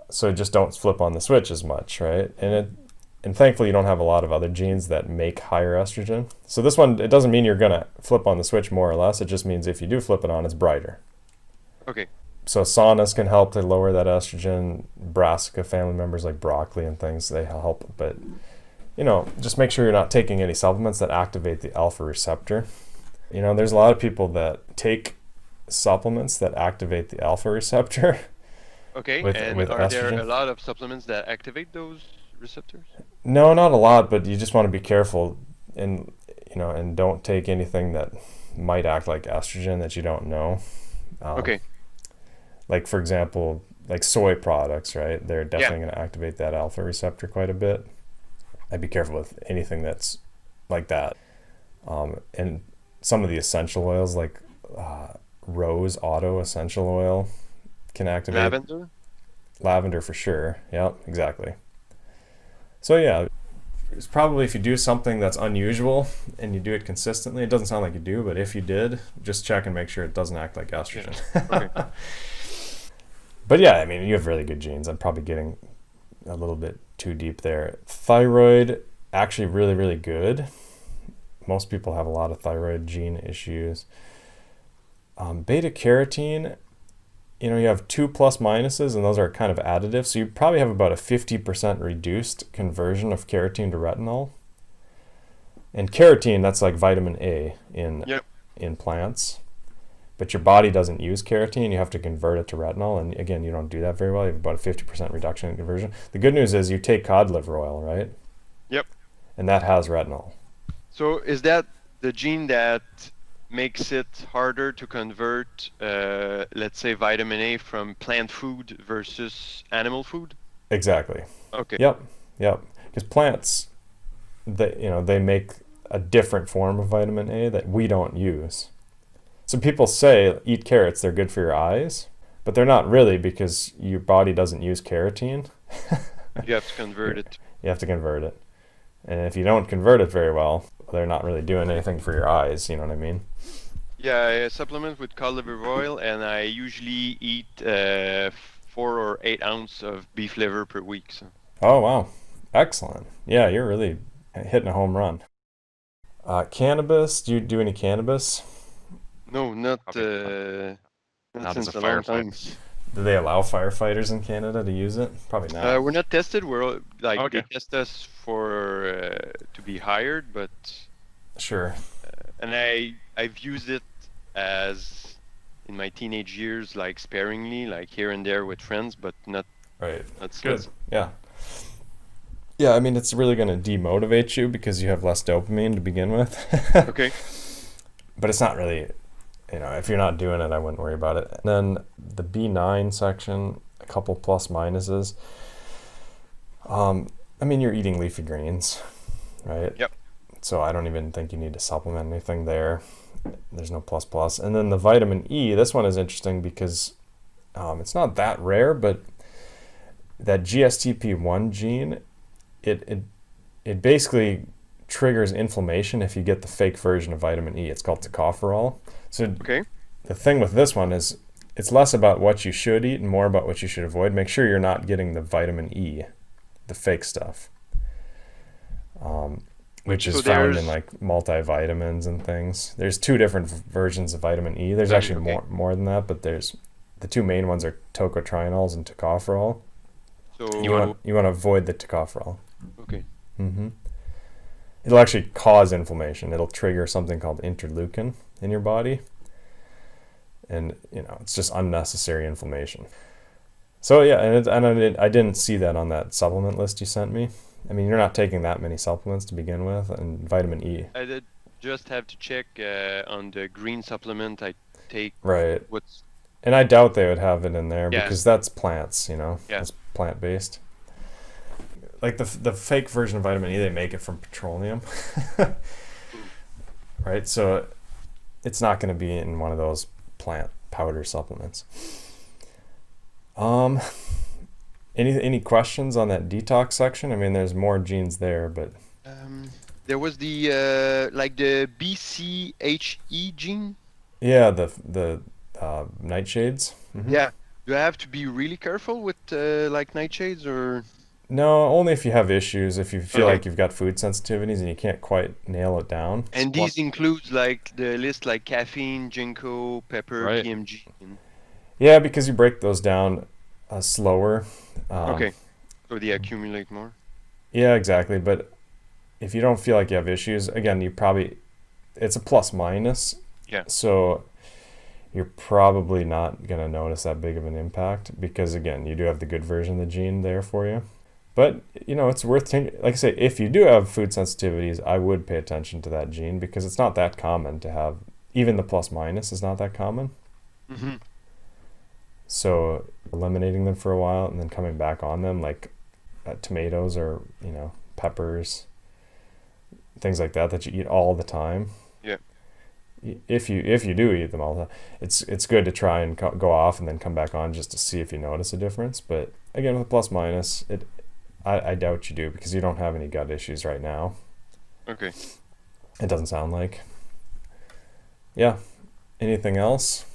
So just don't flip on the switch as much, right? And thankfully you don't have a lot of other genes that make higher estrogen. So this one, it doesn't mean you're gonna flip on the switch more or less. It just means if you do flip it on, it's brighter. Okay. So saunas can help to lower that estrogen. Brassica family members like broccoli and things, they help. But just make sure you're not taking any supplements that activate the alpha receptor. There's a lot of people that take supplements that activate the alpha receptor. Okay, with are estrogen. There a lot of supplements that activate those receptors? No, not a lot, but you just want to be careful and don't take anything that might act like estrogen that you don't know. Okay. Like, for example, like soy products, right? They're definitely going to activate that alpha receptor quite a bit. I'd be careful with anything that's like that. And some of the essential oils, like rose otto essential oil, can activate. Lavender for sure. Yep, exactly. So yeah, it's probably, if you do something that's unusual and you do it consistently, it doesn't sound like you do, but if you did, just check and make sure it doesn't act like estrogen. Okay. But yeah, I mean, you have really good genes. I'm probably getting a little bit too deep there. Thyroid, actually really, really good. Most people have a lot of thyroid gene issues. Beta carotene, you have 2 plus minuses, and those are kind of additive. So you probably have about a 50% reduced conversion of carotene to retinol. And carotene, that's like vitamin A in plants. But your body doesn't use carotene. You have to convert it to retinol. And again, you don't do that very well. You have about a 50% reduction in conversion. The good news is you take cod liver oil, right? Yep. And that has retinol. So is that the gene that makes it harder to convert, let's say, vitamin A from plant food versus animal food? Exactly. Okay. Yep. Because plants, they make a different form of vitamin A that we don't use. So people say, eat carrots, they're good for your eyes, but they're not really, because your body doesn't use carotene. You have to convert it. You have to convert it. And if you don't convert it very well, they're not really doing anything for your eyes, you know what I mean? Yeah, I supplement with cod liver oil, and I usually eat 4 or 8 ounces of beef liver per week. So. Oh, wow. Excellent. Yeah, you're really hitting a home run. Cannabis, do you do any cannabis? No, not since a long time. Do they allow firefighters in Canada to use it? Probably not. We're not tested. We're they test us for to be hired, but sure. And I've used it as in my teenage years, like sparingly, like here and there with friends, but not. Right. That's good. Yeah. Yeah, I mean, it's really going to demotivate you because you have less dopamine to begin with. Okay. But it's not really. If you're not doing it, I wouldn't worry about it. And then the B9 section, a couple plus minuses. I mean, you're eating leafy greens, right? Yep. So I don't even think you need to supplement anything there. There's no plus plus. And then the vitamin E, this one is interesting because it's not that rare, but that GSTP1 gene, it basically triggers inflammation if you get the fake version of vitamin E. It's called tocopherol. So the thing with this one is it's less about what you should eat and more about what you should avoid. Make sure you're not getting the vitamin E, the fake stuff, which is found in like multivitamins and things. There's 2 different versions of vitamin E. There's actually more than that, but there's the 2 main ones are tocotrienols and tocopherol. So you want to avoid the tocopherol. Okay. Mm-hmm. It'll actually cause inflammation. It'll trigger something called interleukin in your body. And, it's just unnecessary inflammation. So, yeah, and I didn't see that on that supplement list you sent me. I mean, you're not taking that many supplements to begin with, and vitamin E. I did just have to check on the green supplement I take. Right. And I doubt they would have it in there because that's plants, Yeah. It's plant-based. Like the fake version of vitamin E, they make it from petroleum, right? So it's not going to be in one of those plant powder supplements. Any questions on that detox section? I mean, there's more genes there, but there was the like the BCHE gene. Yeah, the nightshades. Mm-hmm. Yeah. Do I have to be really careful with like nightshades or? No, only if you have issues, if you feel like you've got food sensitivities and you can't quite nail it down. And these includes like the list like caffeine, ginkgo, pepper, PMG. Yeah, because you break those down slower. So they accumulate more? Yeah, exactly. But if you don't feel like you have issues, again, it's a plus minus. Yeah. So you're probably not going to notice that big of an impact because, again, you do have the good version of the gene there for you. But, it's worth like I say, if you do have food sensitivities, I would pay attention to that gene because it's not that common to have even the plus minus is not that common. Mm-hmm. So eliminating them for a while and then coming back on them, like tomatoes or peppers, things like that you eat all the time. Yeah. If you do eat them all the time, it's good to try and go off and then come back on just to see if you notice a difference. But again, with plus minus, I doubt you do, because you don't have any gut issues right now. Okay. It doesn't sound like. Yeah. Anything else?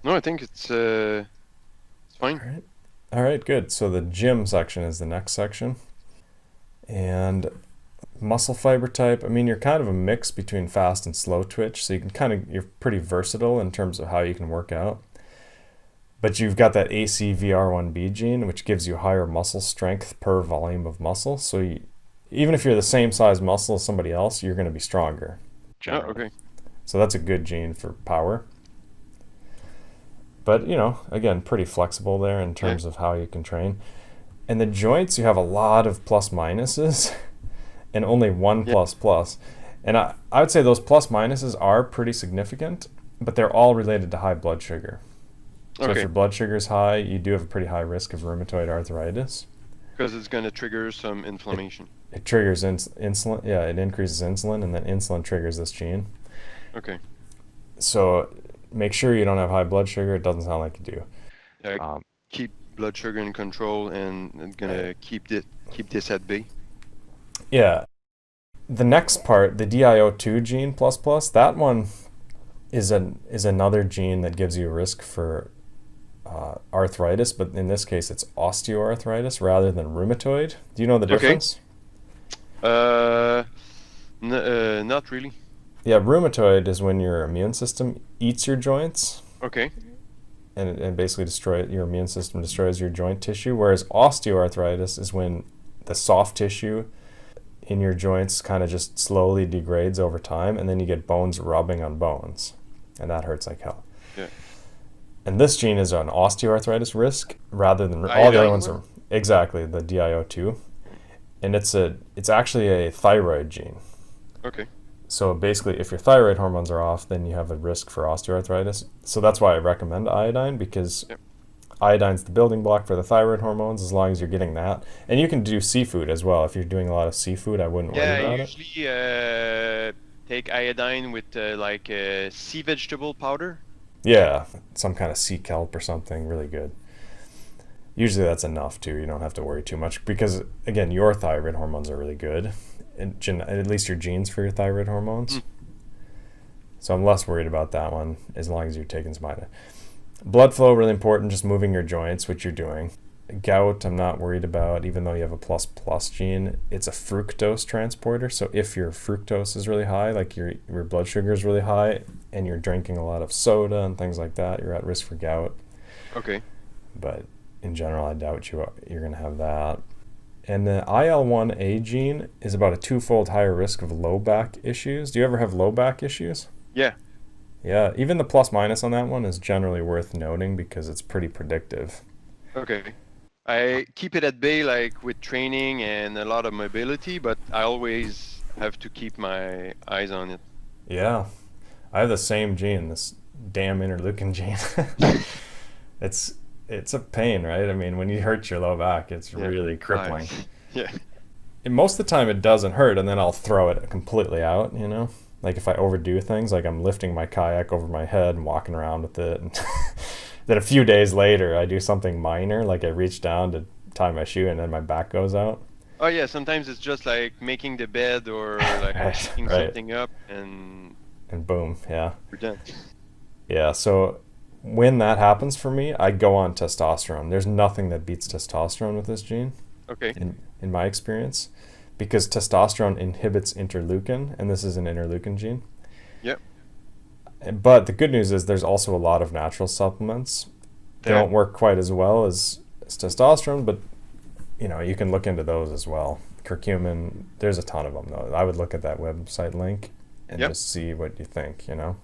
No, I think it's fine. All right, good. So the gym section is the next section. And muscle fiber type, I mean, you're kind of a mix between fast and slow twitch, so you're pretty versatile in terms of how you can work out. But you've got that ACVR1B gene, which gives you higher muscle strength per volume of muscle. So even if you're the same size muscle as somebody else, you're going to be stronger. Generally. Oh, okay. So that's a good gene for power. But, again, pretty flexible there in terms of how you can train. And the joints, you have a lot of plus minuses and only one plus plus. And I would say those plus minuses are pretty significant, but they're all related to high blood sugar. So if your blood sugar is high, you do have a pretty high risk of rheumatoid arthritis. Because it's going to trigger some inflammation. It triggers insulin. Yeah, it increases insulin, and then insulin triggers this gene. Okay. So make sure you don't have high blood sugar. It doesn't sound like you do. Keep blood sugar in control, and gonna keep this at bay. Yeah. The next part, the DIO2 gene plus plus, that one is another gene that gives you a risk for arthritis, but in this case it's osteoarthritis rather than rheumatoid. Do you know the difference? Not really. Yeah, rheumatoid is when your immune system eats your joints. Okay. And basically your immune system destroys your joint tissue, whereas osteoarthritis is when the soft tissue in your joints kind of just slowly degrades over time, and then you get bones rubbing on bones, and that hurts like hell. Yeah. And this gene is an osteoarthritis risk rather than all the other ones are exactly the DIO2, and it's actually a thyroid gene. Okay. So basically, if your thyroid hormones are off, then you have a risk for osteoarthritis. So that's why I recommend iodine, because iodine's the building block for the thyroid hormones, as long as you're getting that. And you can do seafood as well. If you're doing a lot of seafood, I wouldn't worry about it. Yeah, usually take iodine with sea vegetable powder. Yeah, some kind of sea kelp or something, really good. Usually that's enough too. You don't have to worry too much, because again, your thyroid hormones are really good. At least your genes for your thyroid hormones. So I'm less worried about that one, as long as you're taking some iodine. Blood flow, really important, just moving your joints, which you're doing. Gout, I'm not worried about, even though you have a plus plus gene. It's a fructose transporter, so if your fructose is really high, like your blood sugar is really high, and you're drinking a lot of soda and things like that, you're at risk for gout. Okay. But in general, I doubt you're going to have that. And the IL-1A gene is about a twofold higher risk of low back issues. Do you ever have low back issues? Yeah. Yeah, even the plus minus on that one is generally worth noting, because it's pretty predictive. Okay. I keep it at bay, like with training and a lot of mobility, but I always have to keep my eyes on it. Yeah. I have the same gene, this damn interleukin gene. It's a pain, right? I mean, when you hurt your low back, it's really crippling. Yeah. And most of the time it doesn't hurt, and then I'll throw it completely out, Like if I overdo things, like I'm lifting my kayak over my head and walking around with it, and then a few days later I do something minor, like I reach down to tie my shoe and then my back goes out. Oh yeah, sometimes it's just like making the bed or like picking something up and boom, yeah. We're done. Yeah, so when that happens for me, I go on testosterone. There's nothing that beats testosterone with this gene. Okay. In my experience, because testosterone inhibits interleukin, and this is an interleukin gene. Yep. But the good news is there's also a lot of natural supplements. They don't work quite as well as testosterone, but you can look into those as well. Curcumin, there's a ton of them though. I would look at that website link and just see what you think, And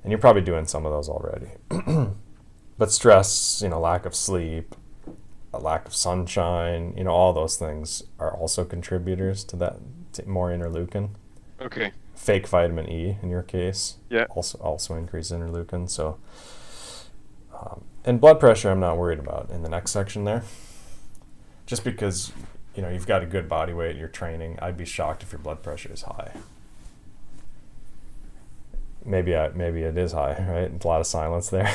you're probably doing some of those already. But stress, lack of sleep, a lack of sunshine, all those things are also contributors to that, more interleukin. Okay. fake vitamin E in your case. Yeah. Also increases interleukin. So, and blood pressure, I'm not worried about in the next section there. Just because, you know, you've got a good body weight, you're training. I'd be shocked if your blood pressure is high. Maybe it is high, right? A lot of silence there.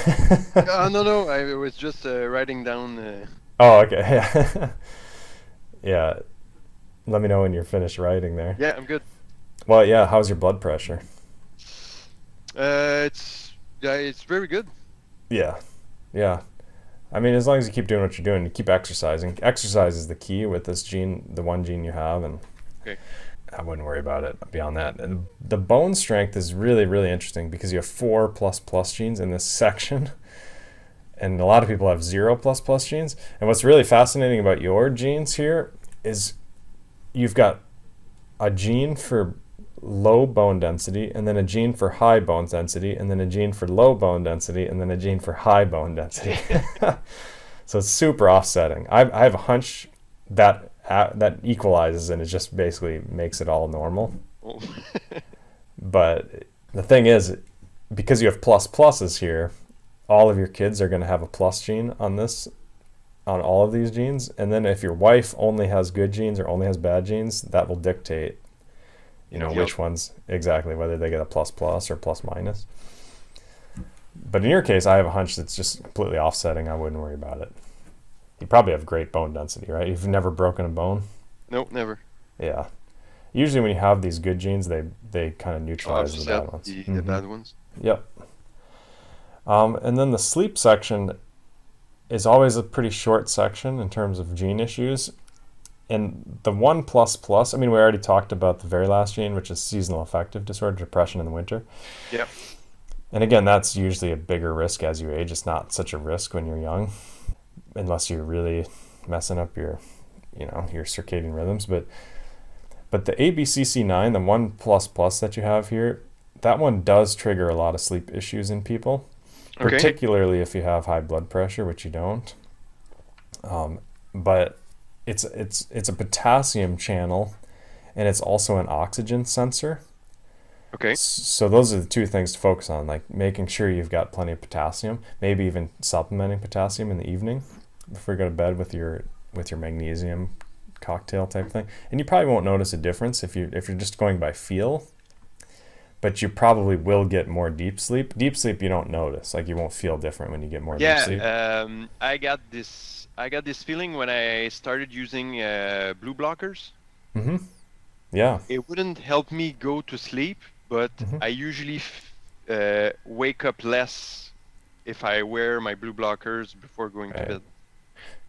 No. I was just writing down. Oh, okay. Yeah. Yeah. Let me know when you're finished writing there. Yeah, I'm good. Well, yeah. How's your blood pressure? It's very good. Yeah. Yeah. I mean, as long as you keep doing what you're doing, you keep exercising. Exercise is the key with this gene, the one gene you have, and Okay. I wouldn't worry about it beyond that. And the bone strength is really, really interesting because you have 4++ genes in this section, and a lot of people have 0++ genes. And what's really fascinating about your genes here is you've got a gene for low bone density, and then a gene for high bone density, and then a gene for low bone density, and then a gene for high bone density. So it's super offsetting. I have a hunch that equalizes, and it just basically makes it all normal. Oh. But the thing is, because you have pluses here, all of your kids are going to have a plus gene on all of these genes. And then if your wife only has good genes or only has bad genes, that will dictate, you know, which ones exactly, whether they get a plus or plus minus. But in your case, I have a hunch that's just completely offsetting. I wouldn't worry about it. You probably have great bone density, right? You've never broken a bone? Nope, never. Yeah. Usually when you have these good genes, they kind of neutralize the bad ones. The bad ones. Yep. And then the sleep section is always a pretty short section in terms of gene issues. And the 1++, I mean, we already talked about the very last gene, which is seasonal affective disorder, depression in the winter. Yep. And again, that's usually a bigger risk as you age. It's not such a risk when you're young, unless you're really messing up your circadian rhythms. But the ABCC9, the 1++ that you have here, that one does trigger a lot of sleep issues in people, particularly if you have high blood pressure, which you don't. But it's a potassium channel, and it's also an oxygen sensor. Okay. So those are the two things to focus on, like making sure you've got plenty of potassium, maybe even supplementing potassium in the evening before you go to bed with your magnesium cocktail type thing. And you probably won't notice a difference if you're just going by feel, but you probably will get more deep sleep. Deep sleep you don't notice, like you won't feel different when you get more deep sleep. I got this feeling when I started using blue blockers. Mm-hmm. Yeah. It wouldn't help me go to sleep, but I usually wake up less if I wear my blue blockers before going to bed.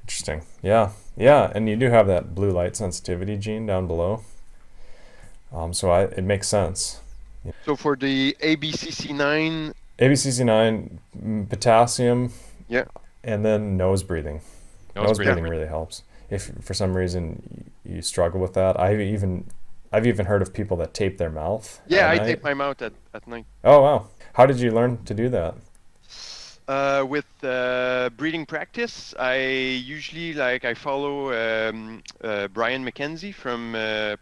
Interesting. Yeah. And you do have that blue light sensitivity gene down below. So it makes sense. Yeah. So for the ABCC9, potassium. Yeah. And then nose breathing. Nose breathing really helps. If for some reason you struggle with that, I've even heard of people that tape their mouth. Yeah, I tape my mouth at night. Oh wow! How did you learn to do that? With breathing practice, I usually I follow Brian McKenzie from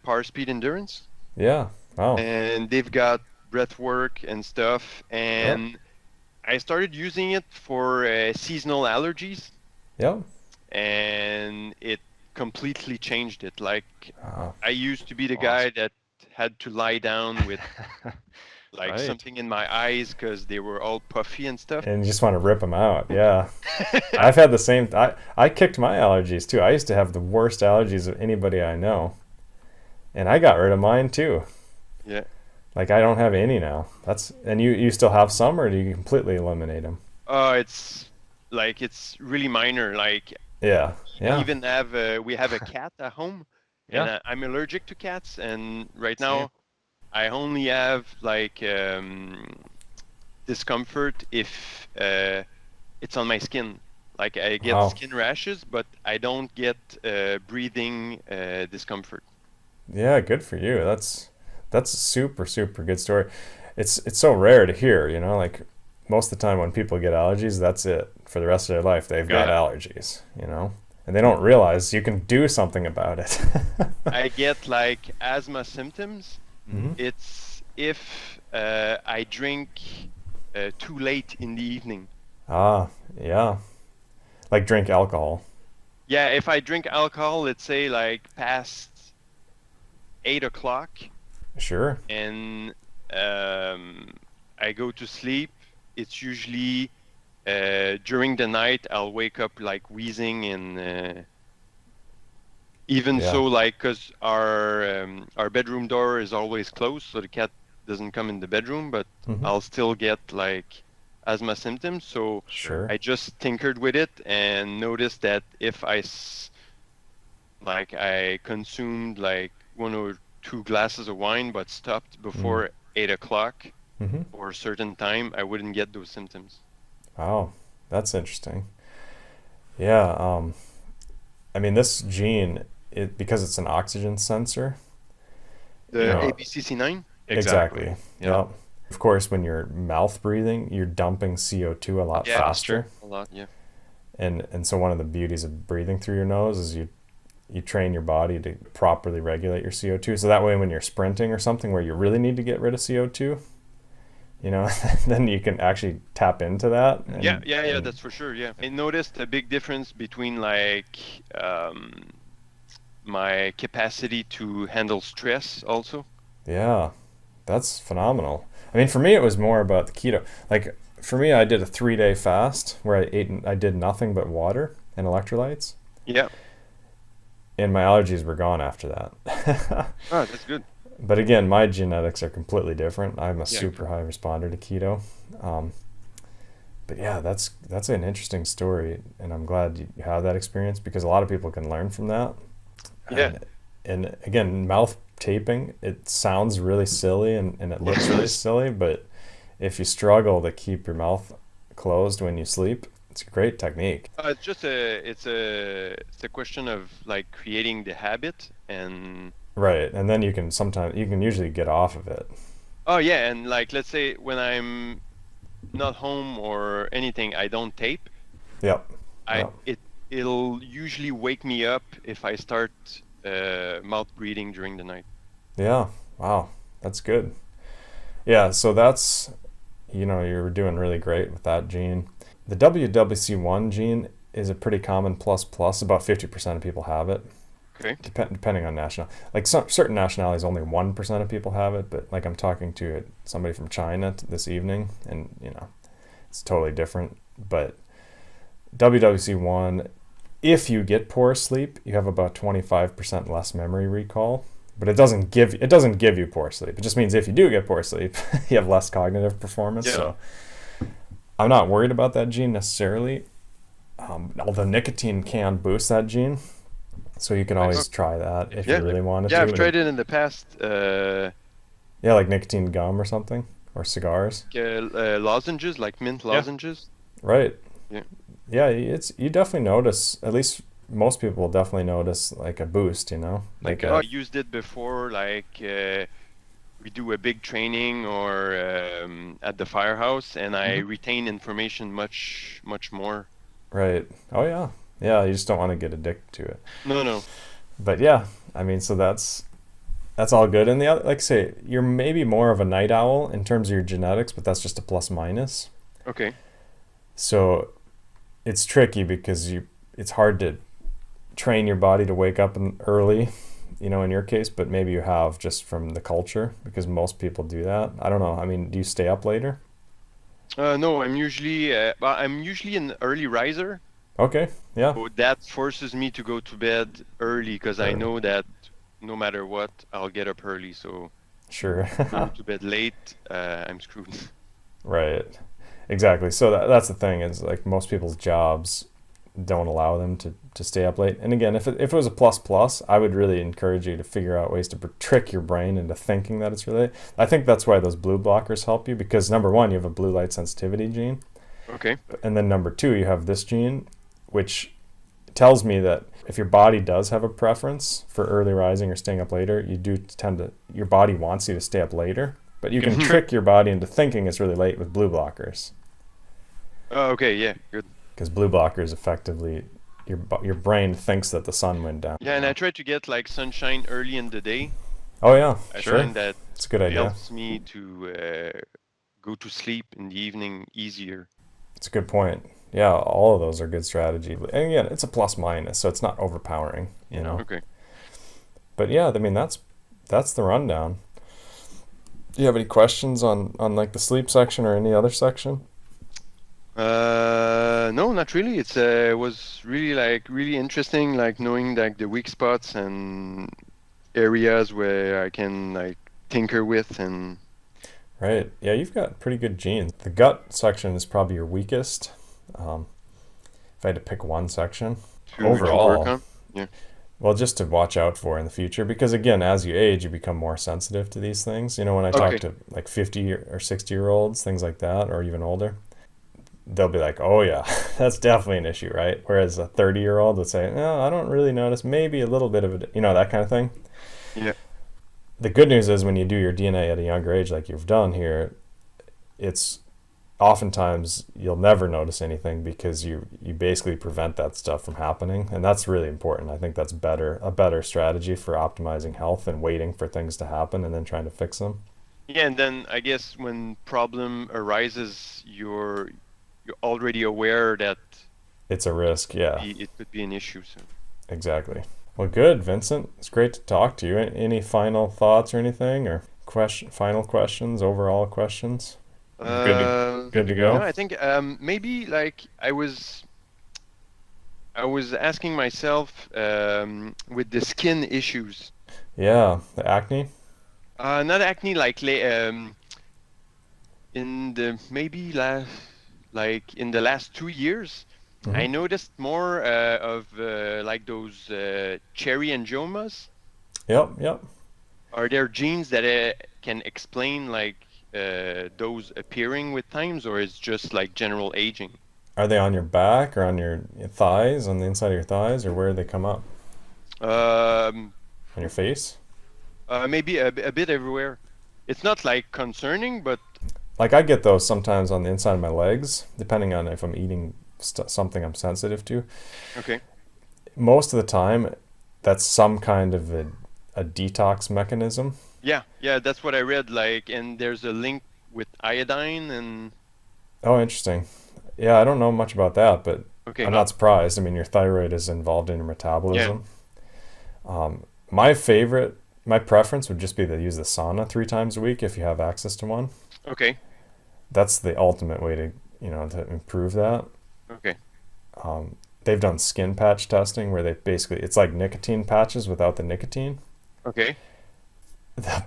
Power Speed Endurance. Yeah. Wow. And they've got breath work and stuff, and I started using it for seasonal allergies. Yeah. And it completely changed it. I used to be the guy that had to lie down with something in my eyes because they were all puffy and stuff. And you just want to rip them out. Yeah. I've had the same. I kicked my allergies too. I used to have the worst allergies of anybody I know, and I got rid of mine too. Yeah. I don't have any now. And you still have some, or do you completely eliminate them? It's really minor. Yeah. We have a cat at home, and I'm allergic to cats. And right now, I only have discomfort if it's on my skin. I get skin rashes, but I don't get breathing discomfort. Yeah, good for you. That's a super, super good story. It's so rare to hear, most of the time when people get allergies, that's it. For the rest of their life, they've got allergies, and they don't realize you can do something about it. I get asthma symptoms. Mm-hmm. if I drink too late in the evening. Yeah. Like drink alcohol. Yeah, if I drink alcohol, let's say like past 8 o'clock. Sure. And I go to sleep, it's usually during the night I'll wake up like wheezing, and even so, like, because our bedroom door is always closed, so the cat doesn't come in the bedroom, but I'll still get like asthma symptoms. So I just tinkered with it and noticed that if I consumed like 1 or 2 glasses of wine but stopped before 8 o'clock for a certain time, I wouldn't get those symptoms. Oh, that's interesting. Yeah, I mean, this gene, because it's an oxygen sensor. The ABCC9? Exactly. Yep. Of course, when you're mouth breathing, you're dumping CO2 a lot faster. A lot, yeah. And so one of the beauties of breathing through your nose is you train your body to properly regulate your CO2. So that way when you're sprinting or something where you really need to get rid of CO2, then you can actually tap into that. And that's for sure, yeah. I noticed a big difference between like my capacity to handle stress also. Yeah, that's phenomenal. I mean, for me, it was more about the keto. Like, for me, I did a 3-day fast where I did nothing but water and electrolytes. Yeah. And my allergies were gone after that. Oh, that's good. But again, my genetics are completely different. I'm a super high responder to keto. But yeah, that's an interesting story, and I'm glad you have that experience because a lot of people can learn from that. Yeah. And again, mouth taping, it sounds really silly and it looks really silly, but if you struggle to keep your mouth closed when you sleep, it's a great technique. It's just it's a question of like creating the habit and. Right, and then you can usually get off of it. Oh yeah, and like let's say when I'm not home or anything, I don't tape. Yep. It'll usually wake me up if I start mouth breathing during the night. Yeah. Wow, that's good. Yeah, so that's you're doing really great with that gene. The WWC1 gene is a pretty common plus. About 50% of people have it. Okay. Depending on national, like certain nationalities, only 1% of people have it. But like I'm talking to somebody from China this evening, and it's totally different. But WWC1, if you get poor sleep, you have about 25% less memory recall. But it doesn't give you poor sleep. It just means if you do get poor sleep, you have less cognitive performance. Yeah. So I'm not worried about that gene necessarily. Although nicotine can boost that gene. So you can always try that if you really want to. Yeah, I've tried it in the past. Like nicotine gum or something, or cigars. Lozenges, like mint lozenges. Right. Yeah. Yeah, you definitely notice. At least most people will definitely notice like a boost. I used it before, like we do a big training or at the firehouse, and I retain information much more. Right. Oh yeah. Yeah, you just don't want to get addicted to it. No. But yeah, I mean, so that's all good. And the other, like I say, you're maybe more of a night owl in terms of your genetics, but that's just a plus minus. Okay. So it's tricky because it's hard to train your body to wake up early, in your case, but maybe you have just from the culture because most people do that. I don't know. I mean, do you stay up later? No, I'm usually an early riser. Okay, yeah. So that forces me to go to bed early because I know that no matter what, I'll get up early. So sure. go to bed late, I'm screwed. Right, exactly. So that's the thing is like most people's jobs don't allow them to stay up late. And again, if it was a plus, I would really encourage you to figure out ways to trick your brain into thinking that it's really. I think that's why those blue blockers help you because number one, you have a blue light sensitivity gene. Okay. And then number two, you have this gene, which tells me that if your body does have a preference for early rising or staying up later, your body wants you to stay up later, but you can trick your body into thinking it's really late with blue blockers. Oh, okay, yeah, good. Because blue blockers effectively, your brain thinks that the sun went down. Yeah, and I try to get like sunshine early in the day. Oh yeah, I find that It's a good idea. It helps me to go to sleep in the evening easier. It's a good point. Yeah, all of those are good strategy. And again, it's a plus minus, so it's not overpowering, you know. Okay. But yeah, I mean that's the rundown. Do you have any questions on like the sleep section or any other section? No, not really. It was really interesting, like knowing like the weak spots and areas where I can like tinker with and. Right. Yeah, you've got pretty good genes. The gut section is probably your weakest. If I had to pick one section, overall, to work on. Yeah. well, just to watch out for in the future, because again, as you age, you become more sensitive to these things. You know, when I talk to like 50 or 60-year-olds, things like that, or even older, they'll be like, oh yeah, that's definitely an issue, right? Whereas a 30-year-old would say, no, I don't really notice, maybe a little bit of it, you know, that kind of thing. Yeah. The good news is when you do your DNA at a younger age, like you've done here, it's oftentimes you'll never notice anything because you basically prevent that stuff from happening, and that's really important. I think that's a better strategy for optimizing health than waiting for things to happen and then trying to fix them. Yeah, and then I guess when problem arises, you're already aware that it's a risk. Yeah, it could be an issue. So. Exactly. Well, good, Vincent. It's great to talk to you. Any final thoughts or anything, or final questions, overall questions? Good to go. No, I think maybe like I was asking myself with the skin issues. Yeah, the acne. Not acne, like in the in the last 2 years, Mm-hmm. I noticed more of like those cherry angiomas. Yep. Are there genes that can explain like those appearing with times, or is just like general aging? Are they on your back or on your thighs, on the inside of your thighs, or where do they come up? On your face? Maybe a bit everywhere. It's not like concerning, but like I get those sometimes on the inside of my legs, depending on if I'm eating something I'm sensitive to. Okay. Most of the time, that's some kind of a detox mechanism. Yeah, that's what I read. Like, and there's a link with iodine and. Oh, interesting. Yeah, I don't know much about that, but okay, I'm not surprised. I mean, your thyroid is involved in your metabolism. Yeah. My preference would just be to use the sauna 3 times a week if you have access to one. Okay. That's the ultimate way to improve that. Okay. They've done skin patch testing where it's like nicotine patches without the nicotine. Okay.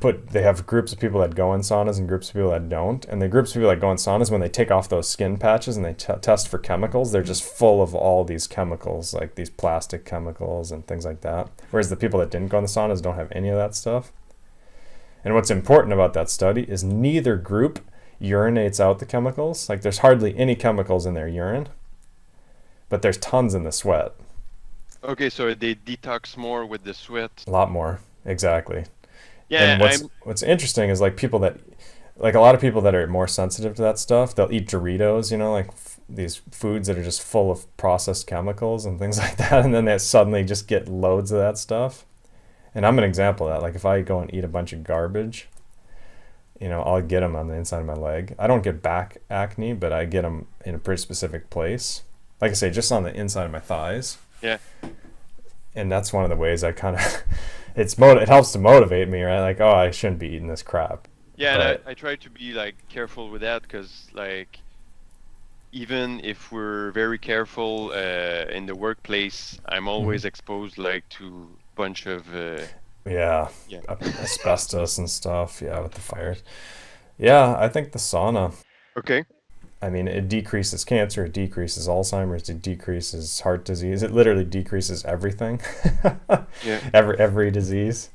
But they have groups of people that go in saunas and groups of people that don't. And the groups of people that go in saunas, when they take off those skin patches and they test for chemicals, they're just full of all these chemicals, like these plastic chemicals and things like that. Whereas the people that didn't go in the saunas don't have any of that stuff. And what's important about that study is neither group urinates out the chemicals. Like there's hardly any chemicals in their urine, but there's tons in the sweat. Okay, so they detox more with the sweat. A lot more, exactly. Yeah, and what's interesting is like a lot of people that are more sensitive to that stuff, they'll eat Doritos, like these foods that are just full of processed chemicals and things like that, and then they suddenly just get loads of that stuff. And I'm an example of that. Like if I go and eat a bunch of garbage, I'll get them on the inside of my leg. I don't get back acne, but I get them in a pretty specific place. Like I say, just on the inside of my thighs. Yeah. And that's one of the ways I kind of, it helps to motivate me, right? Like, oh, I shouldn't be eating this crap. Yeah, but and I try to be like careful with that because like, even if we're very careful in the workplace, I'm always exposed like to a bunch of asbestos and stuff. Yeah, with the fires. Yeah, I think the sauna. Okay. I mean, it decreases cancer, it decreases Alzheimer's, it decreases heart disease. It literally decreases everything. Yeah. Every disease.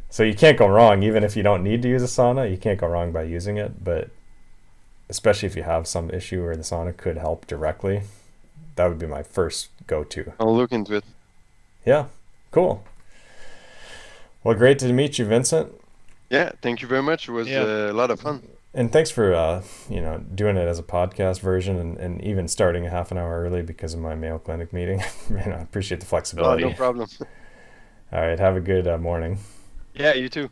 So you can't go wrong, even if you don't need to use a sauna. You can't go wrong by using it, but especially if you have some issue where the sauna could help directly, that would be my first go-to. I'll look into it. Yeah, cool. Well, great to meet you, Vincent. Yeah, thank you very much. It was a lot of fun. And thanks for doing it as a podcast version and even starting a half an hour early because of my Mayo Clinic meeting. Man, I appreciate the flexibility. Oh, no problem. All right, have a good morning. Yeah, you too.